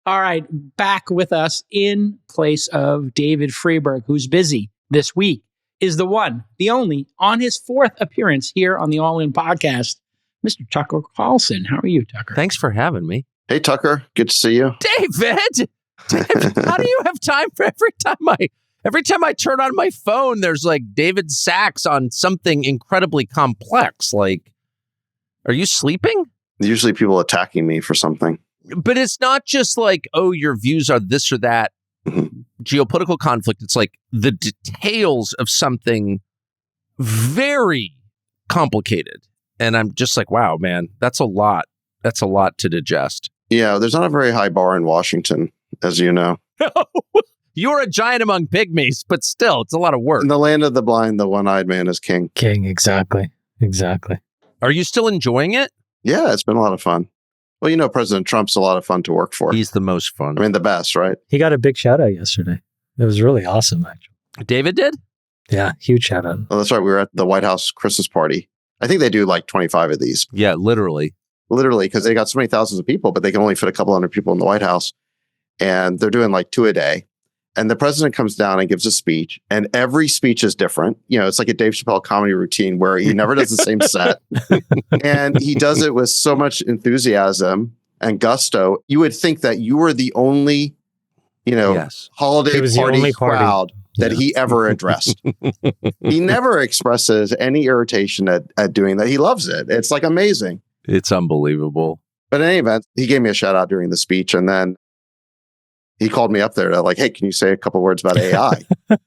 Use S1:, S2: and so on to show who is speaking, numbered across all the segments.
S1: All right, back with us in place of David Freeberg, who's busy this week, is the one, the only, on his fourth appearance here on the All In podcast, Mr. Tucker Carlson. How are you, Tucker?
S2: Thanks for having me.
S3: Hey, Tucker. Good to see you.
S2: David, how do you have time for every time I turn on my phone, there's like David Sachs on something incredibly complex. Like, are you sleeping?
S3: Usually people attacking me for something.
S2: But it's not just like, oh, your views are this or that geopolitical conflict. It's like the details of something very complicated. And I'm just like, wow, man, that's a lot. That's a lot to digest.
S3: Yeah, there's not a very high bar in Washington, as you know.
S2: You're a giant among pygmies, but still, it's a lot of work.
S3: In the land of the blind, the one-eyed man is king.
S4: King, exactly.
S2: Are you still enjoying it?
S3: Yeah, it's been a lot of fun. Well, you know, President Trump's a lot of fun to work for.
S2: He's the most fun.
S3: I mean, the best, right?
S4: He got a big shout out yesterday. It was really awesome, actually.
S2: David did?
S4: Yeah, huge shout out.
S3: Oh, that's right. We were at the White House Christmas party. I think they do like 25 of these.
S2: Yeah, literally.
S3: Literally, because they got so many thousands of people, but they can only fit a couple hundred people in the White House. And they're doing like 2 a day. And the president comes down and gives a speech, and every speech is different. You know, it's like a Dave Chappelle comedy routine where he never does the same set. And he does it with so much enthusiasm and gusto. You would think that you were the only, holiday party crowd that he ever addressed. He never expresses any irritation at doing that. He loves it. It's like amazing.
S2: It's unbelievable.
S3: But in any event, he gave me a shout out during the speech, and then he called me up there to like, hey, can you say a couple words about AI? And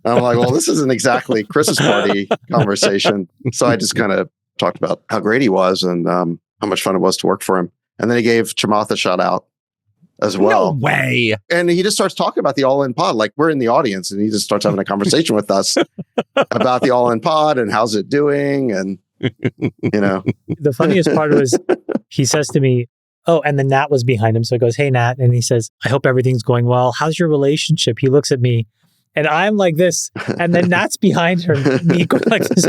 S3: I'm like, well, this isn't exactly Christmas party conversation. So I just kind of talked about how great he was and how much fun it was to work for him. And then he gave Chamath a shout out as well.
S2: No way.
S3: And he just starts talking about the All In Pod. Like, we're in the audience, and he just starts having a conversation with us about the All In Pod and how's it doing. And,
S4: The funniest part was he says to me, oh, and then Nat was behind him. So he goes, hey, Nat. And he says, I hope everything's going well. How's your relationship? He looks at me and I'm like this. And then Nat's behind her. Me going like this.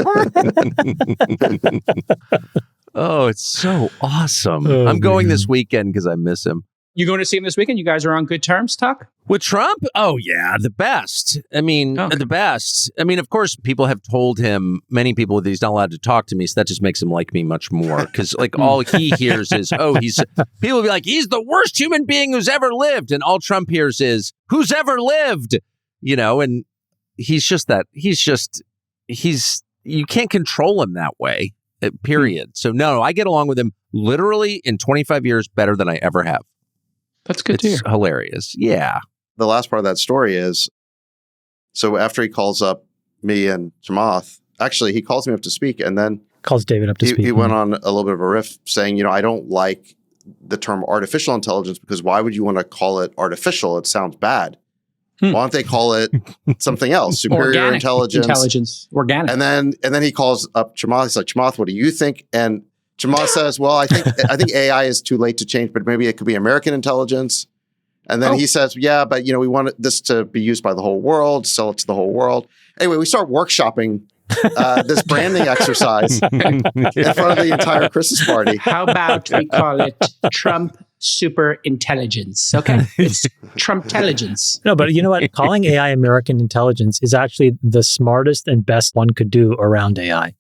S2: Oh, it's so awesome. I'm going this weekend because I miss him.
S1: You going to see him this weekend? You guys are on good terms, Tuck?
S2: With Trump? Oh, yeah, the best. I mean, the best. I mean, of course, people have told him, many people, that he's not allowed to talk to me. So that just makes him like me much more. Because like all he hears is, people will be like, he's the worst human being who's ever lived. And all Trump hears is, who's ever lived? And he's you can't control him that way, period. So no, I get along with him literally in 25 years better than I ever have.
S1: That's good to hear.
S2: It's hilarious. Yeah.
S3: The last part of that story is, so after he calls up me and Chamath, actually, he calls me up to speak, and then
S4: calls David up to speak.
S3: He went on a little bit of a riff saying, I don't like the term artificial intelligence because why would you want to call it artificial? It sounds bad. Why don't they call it something else? Superior intelligence.
S1: Organic.
S3: And then he calls up Chamath. He's like, Chamath, what do you think? And Chamath says, well, I think AI is too late to change, but maybe it could be American intelligence. And then he says, yeah, but we want this to be used by the whole world, sell it to the whole world. Anyway, we start workshopping this branding exercise in front of the entire Christmas party.
S1: How about we call it Trump Super Intelligence? Okay, it's Trump intelligence.
S4: No, but you know what? Calling AI American intelligence is actually the smartest and best one could do around AI.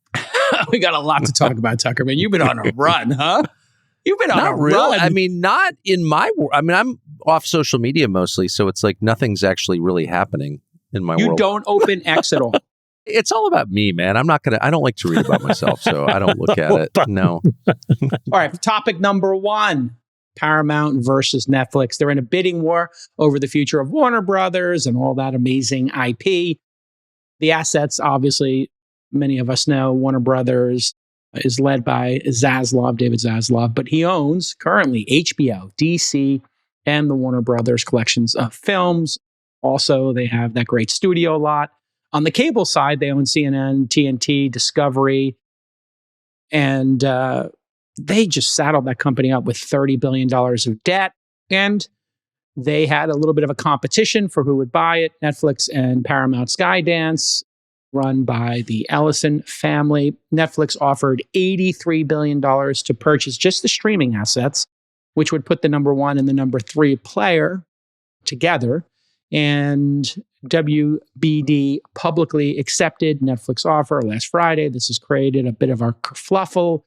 S1: We got a lot to talk about, Tucker. Man, you've been on a run, huh? You've been on a run.
S2: I mean, not in my world. I mean, I'm off social media mostly, so it's like nothing's actually really happening in my world.
S1: You don't open X at all.
S2: It's all about me, man. I don't like to read about myself, so I don't look at it. No.
S1: All right. Topic number 1, Paramount versus Netflix. They're in a bidding war over the future of Warner Brothers and all that amazing IP. The assets, obviously, many of us know Warner Brothers is led by David Zaslav, but he owns currently HBO, DC, and the Warner Brothers collections of films. Also, they have that great studio lot. On the cable side, they own CNN, TNT, Discovery, and they just saddled that company up with $30 billion of debt. And they had a little bit of a competition for who would buy it. Netflix and Paramount Skydance, run by the Ellison family. Netflix offered $83 billion to purchase just the streaming assets. which would put the number 1 and the number 3 player together. And WBD publicly accepted Netflix offer last Friday. This has created a bit of a kerfluffle.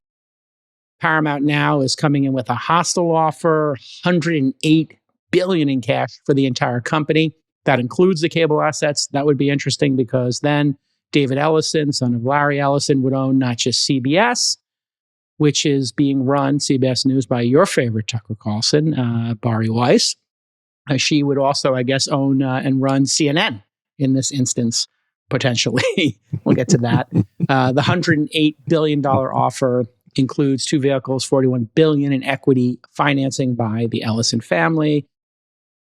S1: Paramount now is coming in with a hostile offer, $108 billion in cash for the entire company. That includes the cable assets. That would be interesting because then David Ellison, son of Larry Ellison, would own not just CBS, which is being run, CBS News, by your favorite Tucker Carlson, Bari Weiss. She would also, I guess, own and run CNN in this instance, potentially. We'll get to that. The $108 billion offer includes 2 vehicles, $41 billion in equity financing by the Ellison family,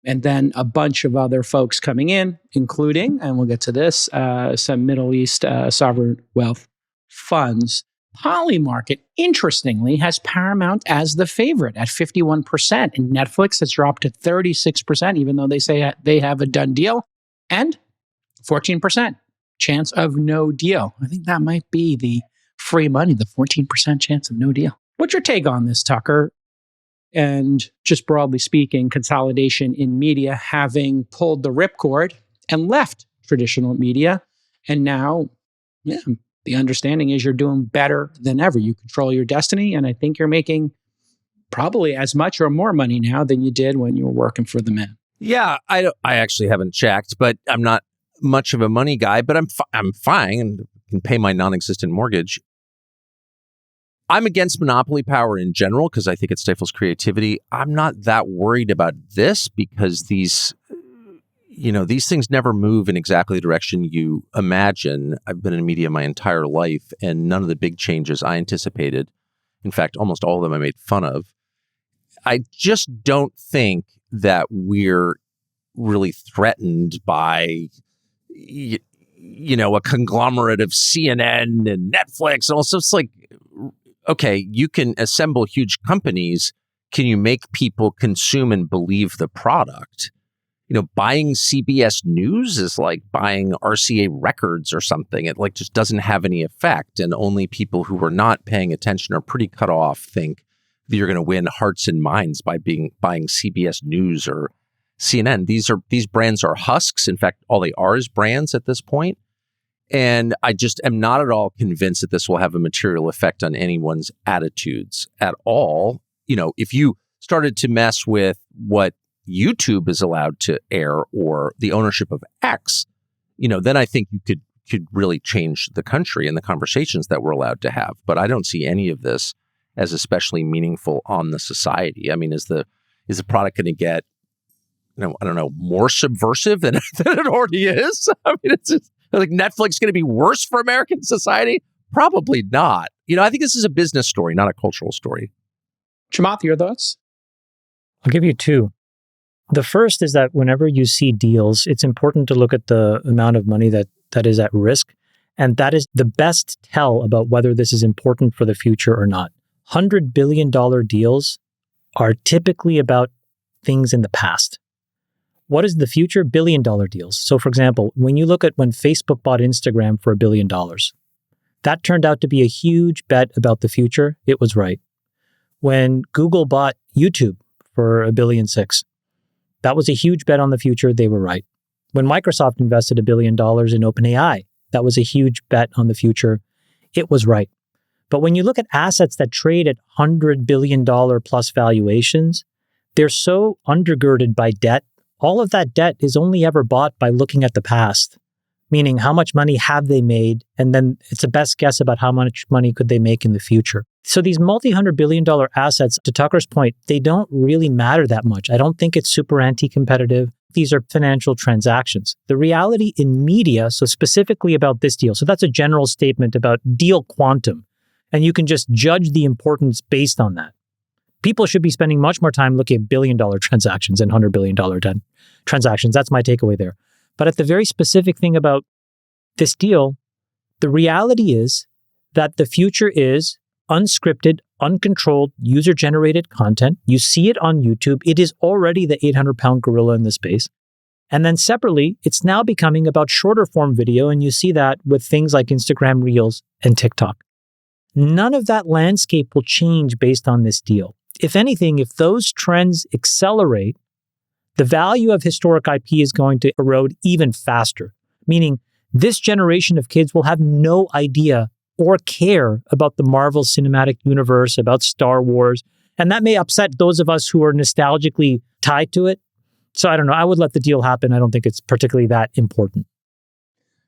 S1: and then a bunch of other folks coming in, including, and we'll get to this, some Middle East sovereign wealth funds. Polymarket, interestingly, has Paramount as the favorite at 51%, and Netflix has dropped to 36%, even though they say they have a done deal, and 14% chance of no deal. I think that might be the free money, the 14% chance of no deal. What's your take on this, Tucker? And just broadly speaking, consolidation in media, having pulled the ripcord and left traditional media, and now, the understanding is you're doing better than ever. You control your destiny, and I think you're making probably as much or more money now than you did when you were working for the man.
S2: Yeah, I actually haven't checked, but I'm not much of a money guy, but I'm fine and can pay my non-existent mortgage. I'm against monopoly power in general because I think it stifles creativity. I'm not that worried about this because these things never move in exactly the direction you imagine. I've been in media my entire life, and none of the big changes I anticipated, in fact, almost all of them I made fun of. I just don't think that we're really threatened by, a conglomerate of CNN and Netflix. And also, it's like, okay, you can assemble huge companies. Can you make people consume and believe the product? Buying CBS News is like buying RCA Records or something. It just doesn't have any effect. And only people who are not paying attention or pretty cut off think that you're going to win hearts and minds by buying CBS News or CNN. These brands are husks. In fact, all they are is brands at this point. And I just am not at all convinced that this will have a material effect on anyone's attitudes at all. If you started to mess with what YouTube is allowed to air or the ownership of X, then I think you could really change the country and the conversations that we're allowed to have. But I don't see any of this as especially meaningful on the society. I mean, is the product going to get, more subversive than it already is? I mean, it's just like Netflix going to be worse for American society? Probably not. I think this is a business story, not a cultural story.
S1: Chamath, your thoughts?
S4: I'll give you 2. The first is that whenever you see deals, it's important to look at the amount of money that is at risk. And that is the best tell about whether this is important for the future or not. $100 billion deals are typically about things in the past. What is the future? $1 billion deals. So for example, when you look at when Facebook bought Instagram for $1 billion, that turned out to be a huge bet about the future. It was right. When Google bought YouTube for $1.6 billion, that was a huge bet on the future. They were right. When Microsoft invested $1 billion in OpenAI, that was a huge bet on the future. It was right. But when you look at assets that trade at $100 billion plus valuations, they're so undergirded by debt. All of that debt is only ever bought by looking at the past, meaning how much money have they made? And then it's a best guess about how much money could they make in the future. So these multi-$100 billion assets, to Tucker's point, they don't really matter that much. I don't think it's super anti-competitive. These are financial transactions. The reality in media, so specifically about this deal, so that's a general statement about deal quantum, and you can just judge the importance based on that. People should be spending much more time looking at billion-dollar transactions and $100 billion transactions. That's my takeaway there. But at the very specific thing about this deal, the reality is that the future is unscripted, uncontrolled, user-generated content. You see it on YouTube. It is already the 800-pound gorilla in the space. And then separately, it's now becoming about shorter form video, and you see that with things like Instagram Reels and TikTok. None of that landscape will change based on this deal. if anything, if those trends accelerate, the value of historic IP is going to erode even faster, meaning this generation of kids will have no idea or care about the Marvel Cinematic Universe, about Star Wars. And that may upset those of us who are nostalgically tied to it. So I don't know. I would let the deal happen. I don't think it's particularly that important.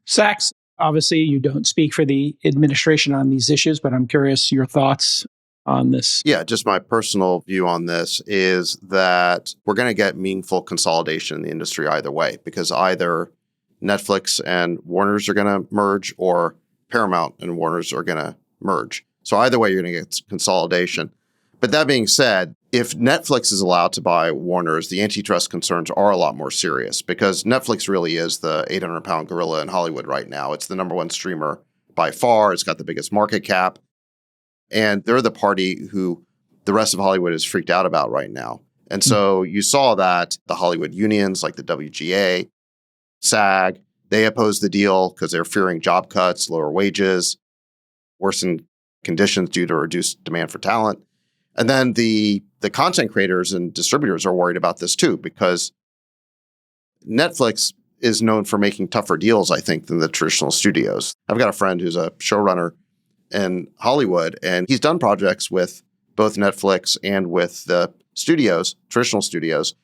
S1: Sachs, obviously you don't speak for the administration on these issues, but I'm curious your thoughts on this.
S3: Yeah, just my personal view on this is that we're going to get meaningful consolidation in the industry either way, because either Netflix and Warner's are going to merge or Paramount and Warner's are going to merge. So either way, you're going to get consolidation. But that being said, if Netflix is allowed to buy Warner's, the antitrust concerns are a lot more serious because Netflix really is the 800-pound gorilla in Hollywood right now. It's the number one streamer by far. It's got the biggest market cap. And they're the party who the rest of Hollywood is freaked out about right now. And so you saw that the Hollywood unions like the WGA, SAG, they opposed the deal because they're fearing job cuts, lower wages, worsened conditions due to reduced demand for talent. And then the content creators and distributors are worried about this too, because Netflix is known for making tougher deals, I think, than the traditional studios. I've got a friend who's a showrunner in Hollywood, and he's done projects with both Netflix and with the studios, traditional studios.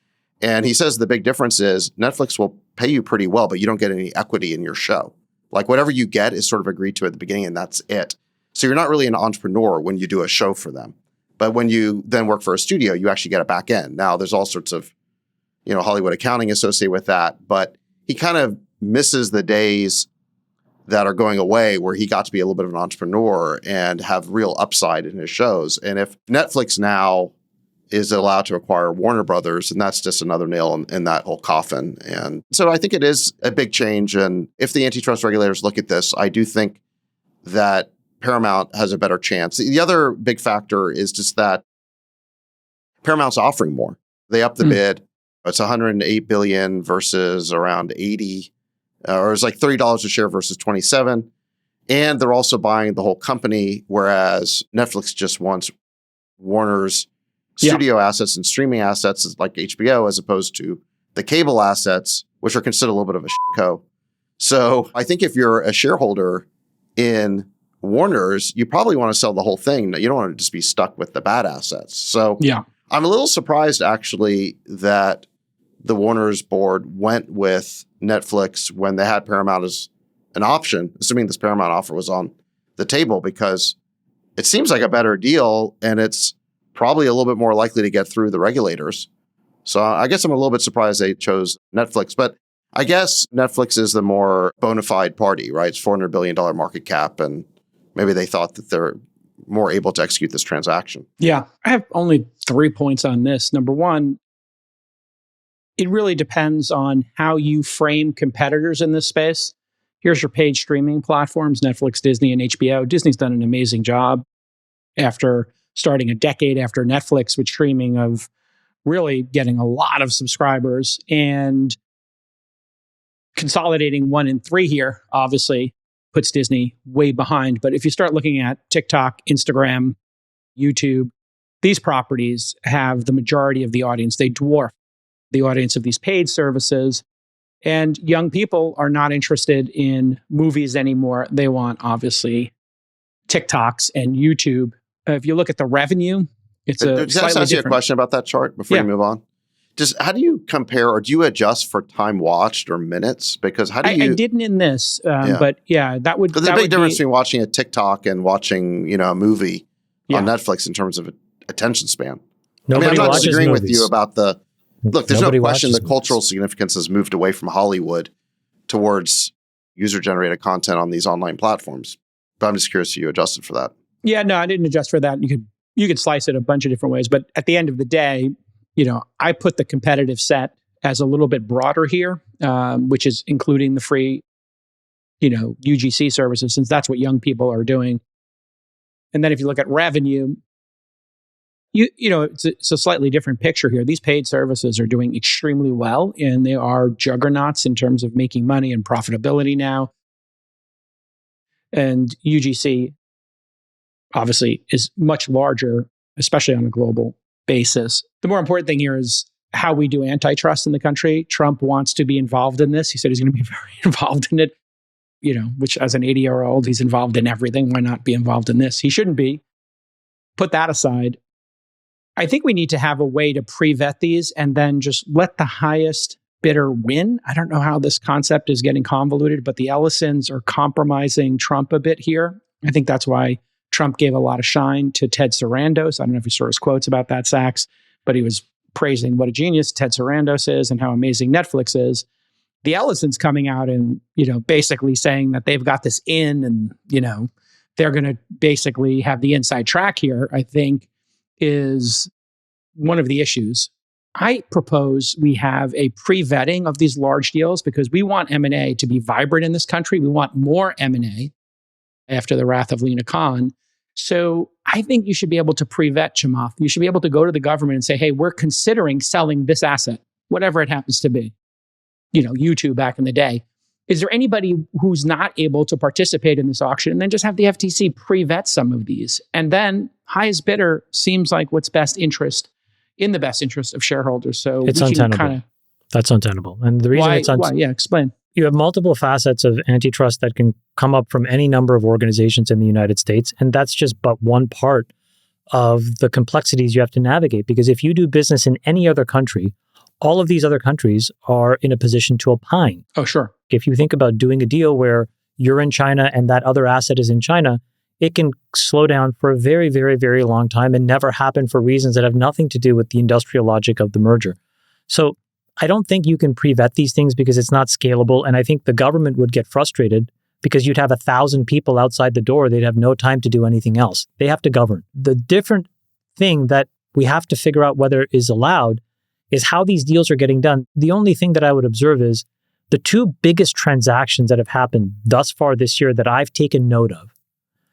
S3: And he says the big difference is Netflix will pay you pretty well, but you don't get any equity in your show. Like whatever you get is sort of agreed to at the beginning, and that's it. So you're not really an entrepreneur when you do a show for them. But when you then work for a studio, you actually get a back end. Now, there's all sorts of, Hollywood accounting associated with that. But he kind of misses the days that are going away where he got to be a little bit of an entrepreneur and have real upside in his shows. And if Netflix now is allowed to acquire Warner Brothers, and that's just another nail in that whole coffin. And so I think it is a big change. And if the antitrust regulators look at this, I do think that Paramount has a better chance. The other big factor is just that Paramount's offering more. They upped the bid. It's $108 billion versus around 80, or it's like $30 a share versus 27. And they're also buying the whole company, whereas Netflix just wants Warner's studio assets and streaming assets like HBO, as opposed to the cable assets, which are considered a little bit of a shitco. So I think if you're a shareholder in Warner's, you probably want to sell the whole thing. You don't want to just be stuck with the bad assets. So I'm a little surprised actually that the Warner's board went with Netflix when they had Paramount as an option, assuming this Paramount offer was on the table, because it seems like a better deal and it's probably a little bit more likely to get through the regulators. So I guess I'm a little bit surprised they chose Netflix, but I guess Netflix is the more bona fide party, right? It's $400 billion market cap, and maybe they thought that they're more able to execute this transaction.
S1: Yeah, I have only 3 points on this. Number one, it really depends on how you frame competitors in this space. Here's your paid streaming platforms, Netflix, Disney, and HBO. Disney's done an amazing job after starting a decade after Netflix with streaming of really getting a lot of subscribers and consolidating 1 and 3 here, obviously puts Disney way behind. But if you start looking at TikTok, Instagram, YouTube, these properties have the majority of the audience. They dwarf the audience of these paid services. And young people are not interested in movies anymore. They want, obviously, TikToks and YouTube. If you look at the revenue, it's a
S3: Just ask you a question about that chart before you move on. Just how do you compare, or do you adjust for time watched or minutes? Because how do you?
S1: I didn't in this, but that would.
S3: There's a big difference between watching a TikTok and watching, a movie on Netflix in terms of attention span.
S4: Nobody
S3: I'm not
S4: watches
S3: disagreeing
S4: movies.
S3: with you about the. Look, there's
S4: Nobody
S3: no question the
S4: watches
S3: cultural
S4: movies.
S3: significance has moved away from Hollywood towards user-generated content on these online platforms. But I'm just curious if you adjusted for that.
S1: Yeah, no, I didn't adjust for that. You could slice it a bunch of different ways, but at the end of the day, I put the competitive set as a little bit broader here, which is including the free, UGC services, since that's what young people are doing. And then if you look at revenue, it's a slightly different picture here. These paid services are doing extremely well, and they are juggernauts in terms of making money and profitability now. And UGC obviously is much larger, especially on a global basis. The more important thing here is how we do antitrust in the country. Trump wants to be involved in this. He said he's going to be very involved in it, which as an 80-year-old, he's involved in everything. Why not be involved in this? He shouldn't be. Put that aside. I think we need to have a way to pre-vet these and then just let the highest bidder win. I don't know how this concept is getting convoluted, but the Ellisons are compromising Trump a bit here. I think that's why Trump gave a lot of shine to Ted Sarandos. I don't know if you saw his quotes about that, Sachs, but he was praising what a genius Ted Sarandos is and how amazing Netflix is. The Ellisons coming out and, basically saying that they've got this in and, they're going to basically have the inside track here, I think is one of the issues. I propose we have a pre-vetting of these large deals because we want M&A to be vibrant in this country. We want more M&A after the wrath of Lena Khan. So I think you should be able to pre-vet, Chamath. You should be able to go to the government and say, hey, we're considering selling this asset, whatever it happens to be. YouTube back in the day. Is there anybody who's not able to participate in this auction? And then just have the FTC pre-vet some of these. And then highest bidder seems like what's in the best interest of shareholders. So
S4: it's untenable. That's untenable. And the reason
S1: why? Yeah, explain.
S4: You have multiple facets of antitrust that can come up from any number of organizations in the United States. And that's just but one part of the complexities you have to navigate. Because if you do business in any other country, all of these other countries are in a position to opine.
S1: Oh, sure.
S4: If you think about doing a deal where you're in China and that other asset is in China, it can slow down for a very, very, very long time and never happen for reasons that have nothing to do with the industrial logic of the merger. So I don't think you can pre-vet these things because it's not scalable. And I think the government would get frustrated because you'd have 1,000 people outside the door. They'd have no time to do anything else. They have to govern. The different thing that we have to figure out whether is allowed is how these deals are getting done. The only thing that I would observe is the two biggest transactions that have happened thus far this year that I've taken note of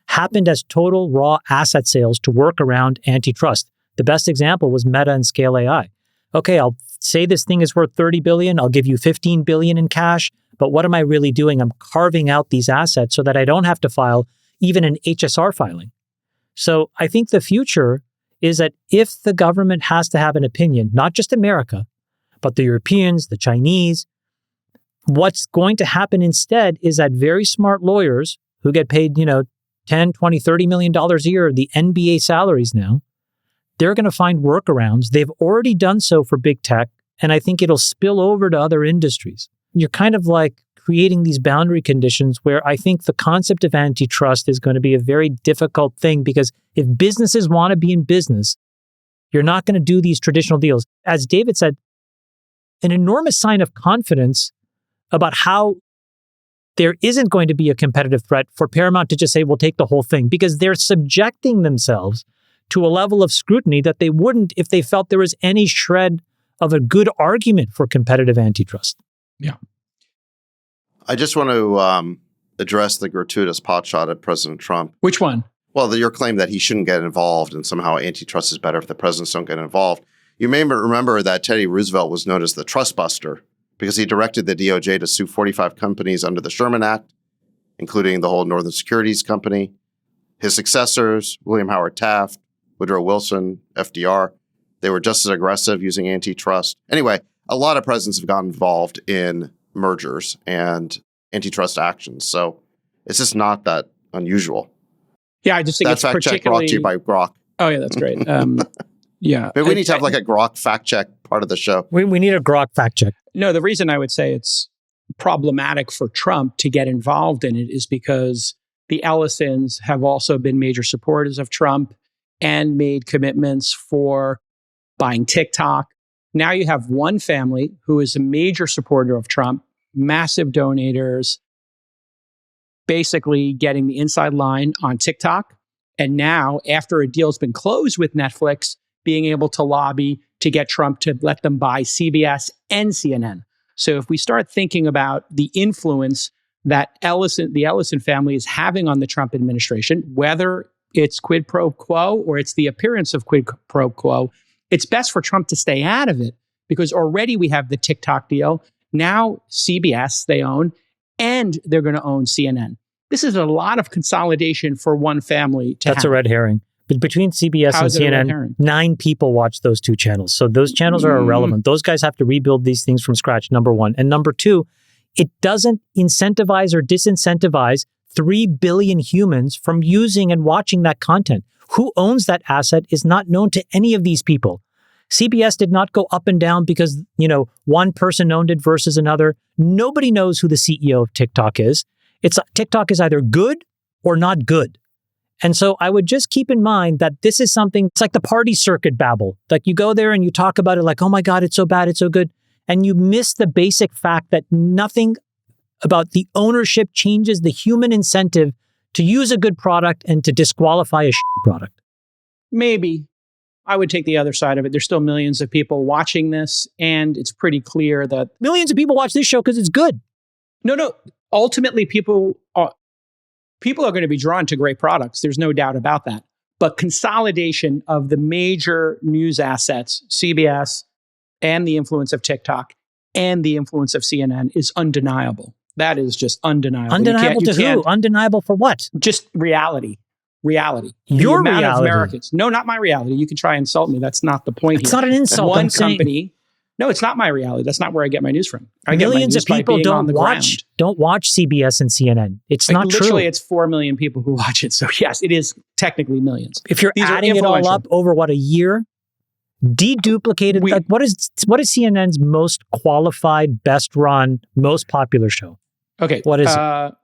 S4: happened as total raw asset sales to work around antitrust. The best example was Meta and Scale AI. Okay, I'll say this thing is worth $30 billion. I'll give you $15 billion in cash. But what am I really doing? I'm carving out these assets so that I don't have to file even an HSR filing. So I think the future is that if the government has to have an opinion, not just America, but the Europeans, the Chinese, what's going to happen instead is that very smart lawyers who get paid, $10, $20, $30 million a year, the NBA salaries now, they're going to find workarounds. They've already done so for big tech, and I think it'll spill over to other industries. You're kind of like creating these boundary conditions where I think the concept of antitrust is going to be a very difficult thing because if businesses want to be in business, you're not going to do these traditional deals. As David said, an enormous sign of confidence about how there isn't going to be a competitive threat for Paramount to just say, we'll take the whole thing, because they're subjecting themselves to a level of scrutiny that they wouldn't if they felt there was any shred of a good argument for competitive antitrust.
S1: Yeah.
S3: I just want to address the gratuitous potshot at President Trump.
S1: Which one?
S3: Well, your claim that he shouldn't get involved and somehow antitrust is better if the presidents don't get involved. You may remember that Teddy Roosevelt was known as the trust buster because he directed the DOJ to sue 45 companies under the Sherman Act, including the whole Northern Securities Company. His successors, William Howard Taft, Woodrow Wilson, FDR, they were just as aggressive using antitrust. Anyway, a lot of presidents have gotten involved in mergers and antitrust actions. So it's just not that unusual.
S1: Yeah, I just think
S3: that's
S1: it's
S3: fact check
S1: particularly...
S3: brought to you by Grok.
S1: Oh, yeah, that's great. Yeah.
S3: But we need to have like a Grok fact check part of the show.
S4: We need a Grok fact check.
S1: No, the reason I would say it's problematic for Trump to get involved in it is because the Ellisons have also been major supporters of Trump and made commitments for buying TikTok. Now you have one family who is a major supporter of Trump, massive donators, basically getting the inside line on TikTok. And now, after a deal's been closed with Netflix, being able to lobby to get Trump to let them buy CBS and CNN. So if we start thinking about the influence that the Ellison family is having on the Trump administration, whether it's quid pro quo or it's the appearance of quid pro quo, it's best for Trump to stay out of it because already we have the TikTok deal. Now CBS they own, and they're going to own CNN. This is a lot of consolidation for one family to
S4: That's a red herring. But between CBS and CNN, 9 people watch those 2 channels. So those channels are irrelevant. Those guys have to rebuild these things from scratch, number one. And number two, it doesn't incentivize or disincentivize 3 billion humans from using and watching that content. Who owns that asset is not known to any of these people. CBS did not go up and down because, one person owned it versus another. Nobody knows who the CEO of TikTok is. TikTok is either good or not good. And so I would just keep in mind that this is something, it's like the party circuit babble. Like you go there and you talk about it like, oh my God, it's so bad, it's so good. And you miss the basic fact that nothing about the ownership changes the human incentive to use a good product and to disqualify a shitty product.
S1: Maybe. I would take the other side of it. There's still millions of people watching this, and it's pretty clear that...
S4: Millions of people watch this show because it's good.
S1: No. Ultimately, people are going to be drawn to great products. There's no doubt about that. But consolidation of the major news assets, CBS, and the influence of TikTok, and the influence of CNN is undeniable. That is just undeniable.
S4: Undeniable to who? Undeniable for what?
S1: Just reality.
S4: Your reality.
S1: Of Americans. No, not my reality. You can try and insult me. That's not the point.
S4: It's not an insult.
S1: One company. No, it's not my reality. That's not where I get my news from.
S4: Millions of people don't watch CBS and CNN. It's not true.
S1: Literally, it's 4 million people who watch it. So yes, it is technically millions.
S4: If you're adding it all up over a year, deduplicated. What is CNN's most qualified, best run, most popular show?
S1: Okay,
S4: what is it?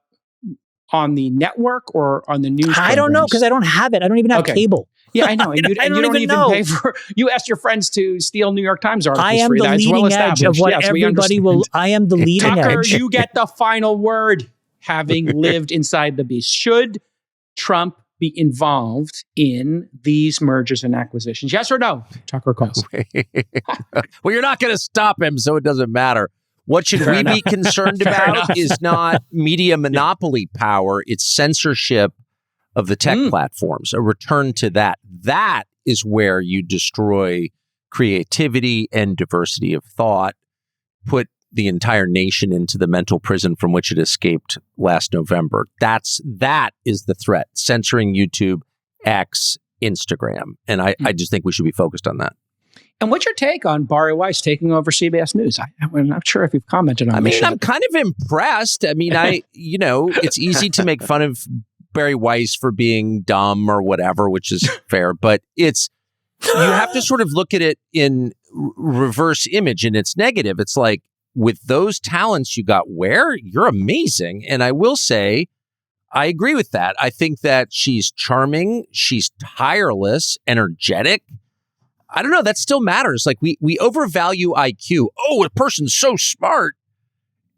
S1: On the network or on the news?
S4: I don't know because I don't have it. I don't even have cable.
S1: Yeah, I know. And you don't even pay for. You asked your friends to steal New York Times articles.
S4: I am
S1: for you.
S4: the
S1: That's
S4: leading edge of what everybody will. I am the leading
S1: Tucker,
S4: edge.
S1: You get the final word. Having lived inside the beast, should Trump be involved in these mergers and acquisitions? Yes or no? Tucker calls.
S2: Well, you're not going to stop him, so it doesn't matter. What should we be concerned about is not media monopoly power. It's censorship of the tech platforms, a return to that. That is where you destroy creativity and diversity of thought, put the entire nation into the mental prison from which it escaped last November. That is the threat, censoring YouTube, X, Instagram. And I just think we should be focused on that.
S1: And what's your take on Bari Weiss taking over CBS News? I'm not sure if you've commented on this.
S2: I'm kind of impressed. It's easy to make fun of Bari Weiss for being dumb or whatever, which is fair. But you have to sort of look at it in reverse image, and it's negative. It's like, with those talents you got you're amazing. And I will say, I agree with that. I think that she's charming. She's tireless, energetic. I don't know. That still matters. Like we overvalue IQ. Oh, a person's so smart.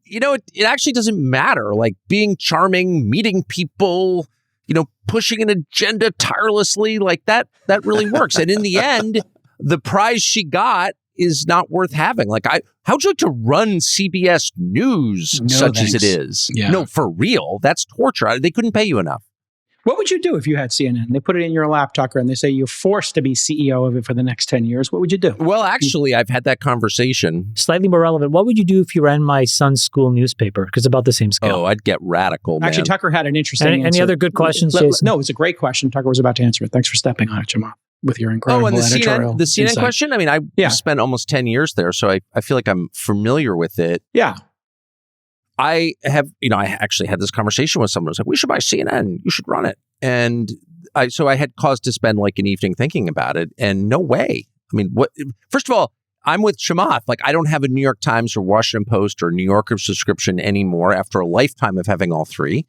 S2: It actually doesn't matter. Like being charming, meeting people, pushing an agenda tirelessly, like that really works. And in the end, the prize she got is not worth having. Like how'd you like to run CBS News as it is?
S1: Yeah.
S2: No, for real. That's torture. They couldn't pay you enough.
S1: What would you do if you had CNN? They put it in your lap, Tucker, and they say you're forced to be CEO of it for the next 10 years. What would you do?
S2: Well, actually, I've had that conversation.
S4: Slightly more relevant. What would you do if you ran my son's school newspaper? Because it's about the same scale.
S2: Oh, I'd get radical, man.
S1: Actually, Tucker had an interesting answer.
S4: Any other good questions, Jason?
S1: No, it's a great question. Tucker was about to answer it. Thanks for stepping on it, Jamal, with your incredible editorial.
S2: The CNN question? I mean, I spent almost 10 years there, so I feel like I'm familiar with it.
S1: Yeah.
S2: I actually had this conversation with someone who was like, we should buy CNN. You should run it. And so I had cause to spend like an evening thinking about it. And no way. I mean, first of all, I'm with Chamath. Like, I don't have a New York Times or Washington Post or New Yorker subscription anymore after a lifetime of having all three,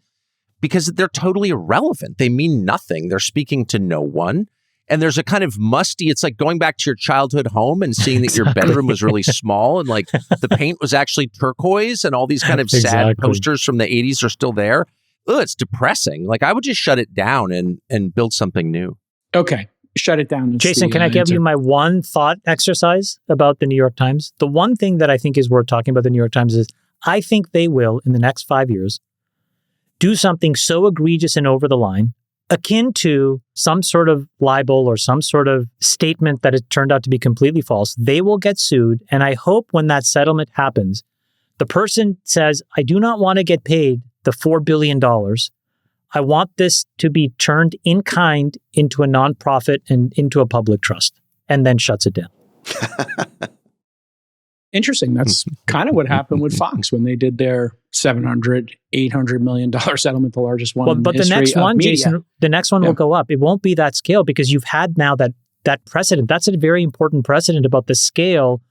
S2: because they're totally irrelevant. They mean nothing. They're speaking to no one. And there's a kind of musty, it's like going back to your childhood home and seeing that your bedroom was really small and like the paint was actually turquoise and all these kind of sad posters from the 80s are still there. Ugh, it's depressing. Like, I would just shut it down and build something new.
S1: Okay. Shut it down.
S4: Jason, can I give you my one thought exercise about the New York Times? The one thing that I think is worth talking about the New York Times is I think they will, in the next 5 years, do something so egregious and over the line, akin to some sort of libel or some sort of statement that it turned out to be completely false. They will get sued. And I hope when that settlement happens, the person says, I do not want to get paid the $4 billion. I want this to be turned in kind into a nonprofit and into a public trust, and then shuts it down.
S1: Interesting. That's kind of what happened with Fox when they did their $700, $800 million settlement, the largest one.
S4: Well, but the next one, Jason, the next one will go up. It won't be that scale because you've had now that precedent. That's a very important precedent about the scale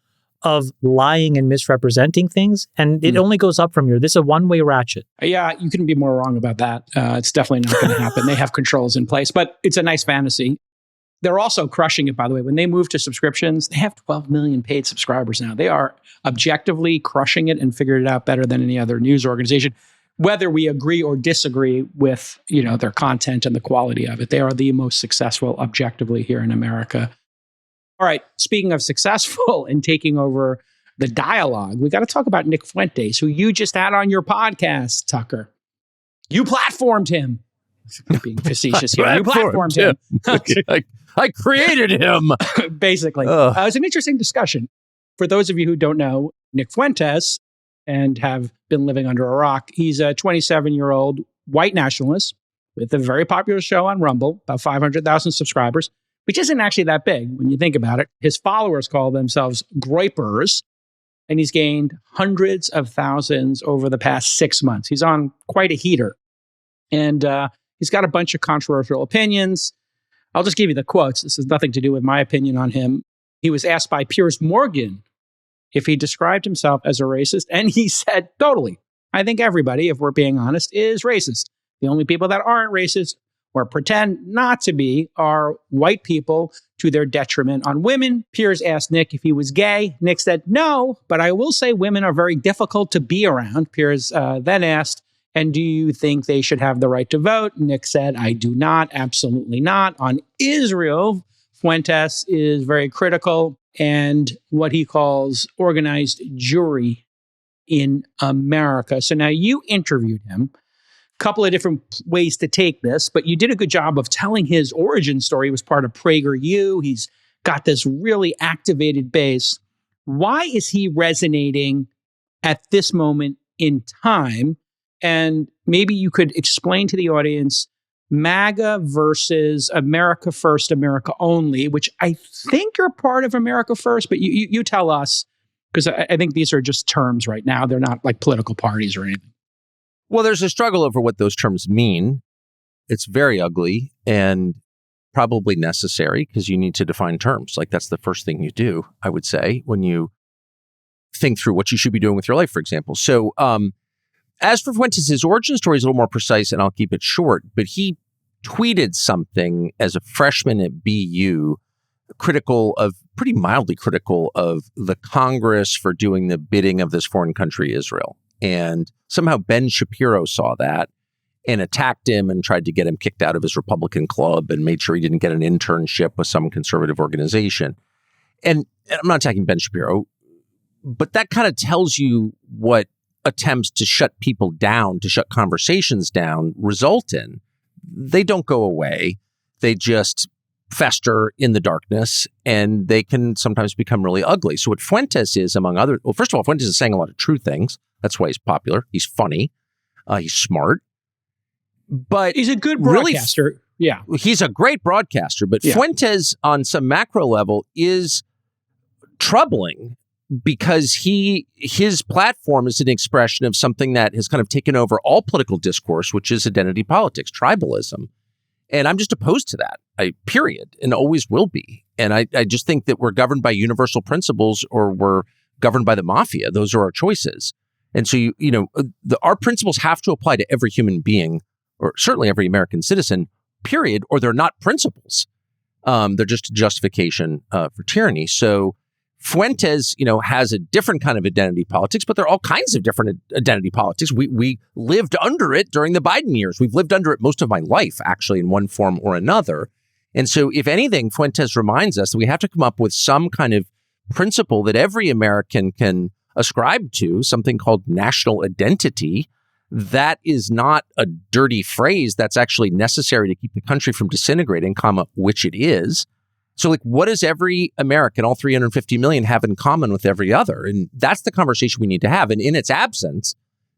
S4: of lying and misrepresenting things. And it only goes up from here. This is a one-way ratchet.
S1: Yeah, you couldn't be more wrong about that. It's definitely not going to happen. They have controls in place, but it's a nice fantasy. They're also crushing it, by the way. When they move to subscriptions, they have 12 million paid subscribers now. They are objectively crushing it and figured it out better than any other news organization. Whether we agree or disagree with, their content and the quality of it, they are the most successful objectively here in America. All right, speaking of successful and taking over the dialogue, we got to talk about Nick Fuentes, who you just had on your podcast, Tucker. You platformed him. Being facetious here. You platformed him.
S2: I created him.
S1: Basically. It was an interesting discussion. For those of you who don't know, Nick Fuentes and have been living under a rock, he's a 27-year-old white nationalist with a very popular show on Rumble, about 500,000 subscribers, which isn't actually that big when you think about it. His followers call themselves Groypers, and he's gained hundreds of thousands over the past 6 months. He's on quite a heater. And he's got a bunch of controversial opinions. I'll just give you the quotes. This has nothing to do with my opinion on him. He was asked by Piers Morgan if he described himself as a racist, and he said, totally. I think everybody, if we're being honest, is racist. The only people that aren't racist or pretend not to be are white people to their detriment on women. Piers asked Nick if he was gay. Nick said, no, but I will say women are very difficult to be around. Piers then asked, and do you think they should have the right to vote? Nick said, I do not, absolutely not. On Israel, Fuentes is very critical and what he calls organized Jewry in America. So now you interviewed him. A couple of different ways to take this, but you did a good job of telling his origin story. He was part of PragerU. He's got this really activated base. Why is he resonating at this moment in time? And maybe you could explain to the audience MAGA versus America First, America Only, which I think are part of America First, but you tell us, because I think these are just terms right now. They're not like political parties or anything.
S2: Well, there's a struggle over what those terms mean. It's very ugly and probably necessary because you need to define terms. Like that's the first thing you do, I would say, when you think through what you should be doing with your life, for example. So, as for Fuentes, his origin story is a little more precise, and I'll keep it short, but he tweeted something as a freshman at BU, pretty mildly critical of the Congress for doing the bidding of this foreign country, Israel. And somehow Ben Shapiro saw that and attacked him and tried to get him kicked out of his Republican club and made sure he didn't get an internship with some conservative organization. And I'm not attacking Ben Shapiro, but that kind of tells you what attempts to shut people down, to shut conversations down, result in. They don't go away. They just fester in the darkness, and they can sometimes become really ugly. So what Fuentes is, among other, well, first of all, Fuentes is saying a lot of true things. That's why he's popular. He's funny. He's smart. But
S1: he's a good broadcaster. Yeah.
S2: He's a great broadcaster. But Fuentes, on some macro level, is troubling because his platform is an expression of something that has kind of taken over all political discourse, which is identity politics, tribalism. And I'm just opposed to that, period, and always will be. And I just think that we're governed by universal principles or we're governed by the mafia. Those are our choices. And so, our principles have to apply to every human being, or certainly every American citizen, period, or they're not principles. They're just a justification for tyranny. So Fuentes, has a different kind of identity politics, but there are all kinds of different identity politics. We lived under it during the Biden years. We've lived under it most of my life, actually, in one form or another. And so, if anything, Fuentes reminds us that we have to come up with some kind of principle that every American can ascribe to, something called national identity. That is not a dirty phrase. That's actually necessary to keep the country from disintegrating, which it is. So, what does every American, all 350 million, have in common with every other? And that's the conversation we need to have. And in its absence,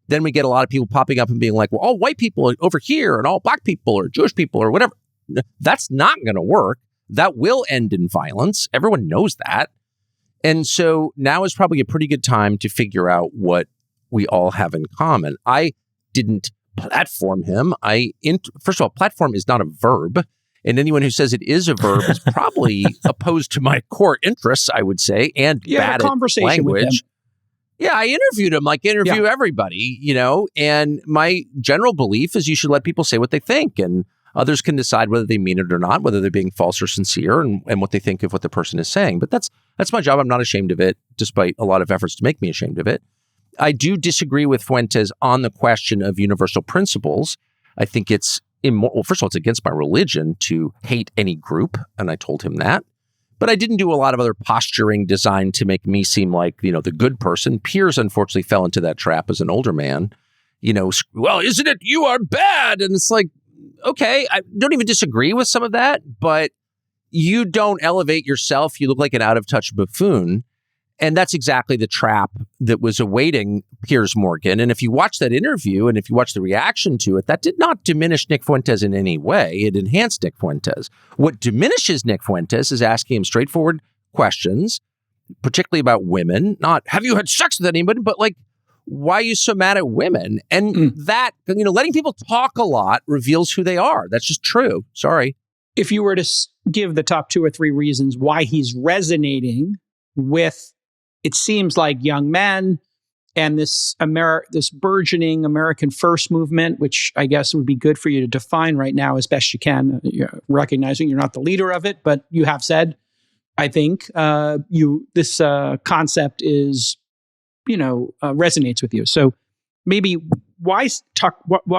S2: then we get a lot of people popping up and being like, well, all white people are over here and all black people or Jewish people or whatever. That's not going to work. That will end in violence. Everyone knows that. And so now is probably a pretty good time to figure out what we all have in common. I didn't platform him. First of all, platform is not a verb. And anyone who says it is a verb is probably opposed to my core interests, I would say, and bad at language. Yeah, I interviewed him like interview everybody, and my general belief is you should let people say what they think, and others can decide whether they mean it or not, whether they're being false or sincere, and what they think of what the person is saying. But that's my job. I'm not ashamed of it, despite a lot of efforts to make me ashamed of it. I do disagree with Fuentes on the question of universal principles. I think it's immoral. Well, first of all, it's against my religion to hate any group, and I told him that. But I didn't do a lot of other posturing designed to make me seem like, the good person. Piers, unfortunately, fell into that trap as an older man. Well, isn't it you are bad? And it's like, okay, I don't even disagree with some of that, but you don't elevate yourself. You look like an out-of-touch buffoon. And that's exactly the trap that was awaiting Piers Morgan. And if you watch that interview and if you watch the reaction to it, that did not diminish Nick Fuentes in any way. It enhanced Nick Fuentes. What diminishes Nick Fuentes is asking him straightforward questions, particularly about women. Not, have you had sex with anybody? But like, why are you so mad at women? And that, letting people talk a lot reveals who they are. That's just true. Sorry.
S1: If you were to give the top 2 or 3 reasons why he's resonating with, it seems like, young men and this burgeoning American First movement, which I guess would be good for you to define right now as best you can, recognizing you're not the leader of it, but you have said, I think, this concept is, resonates with you. So maybe why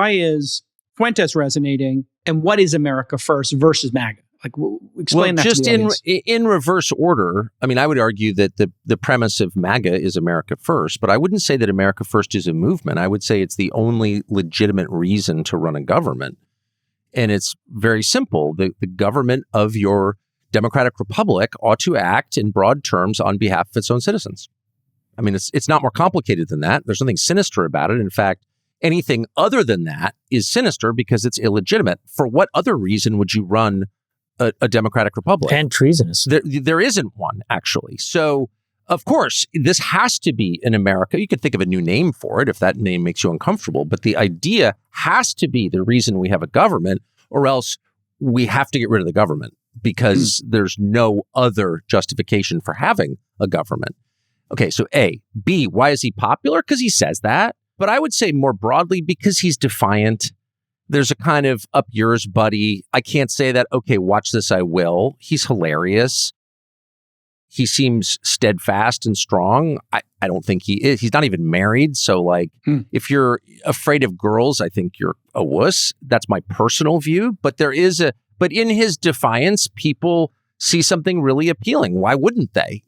S1: is Fuentes resonating, and what is America First versus MAGA? Like, explain that
S2: just
S1: to the audience.
S2: in reverse order. I mean, I would argue that the premise of MAGA is America First, but I wouldn't say that America First is a movement. I would say it's the only legitimate reason to run a government. And it's very simple. The government of your democratic republic ought to act in broad terms on behalf of its own citizens. I mean, it's not more complicated than that. There's nothing sinister about it. In fact, anything other than that is sinister because it's illegitimate. For what other reason would you run a democratic republic?
S4: And treasonous.
S2: There isn't one, actually. So, of course, this has to be in America. You could think of a new name for it if that name makes you uncomfortable. But the idea has to be the reason we have a government, or else we have to get rid of the government because there's no other justification for having a government. Okay, so A. B, why is he popular? Because he says that. But I would say more broadly because he's defiant. There's a kind of up yours, buddy. I can't say that. Okay, watch this. I will. He's hilarious. He seems steadfast and strong. I don't think he is. He's not even married. So like, if you're afraid of girls, I think you're a wuss. That's my personal view. But but in his defiance, people see something really appealing. Why wouldn't they?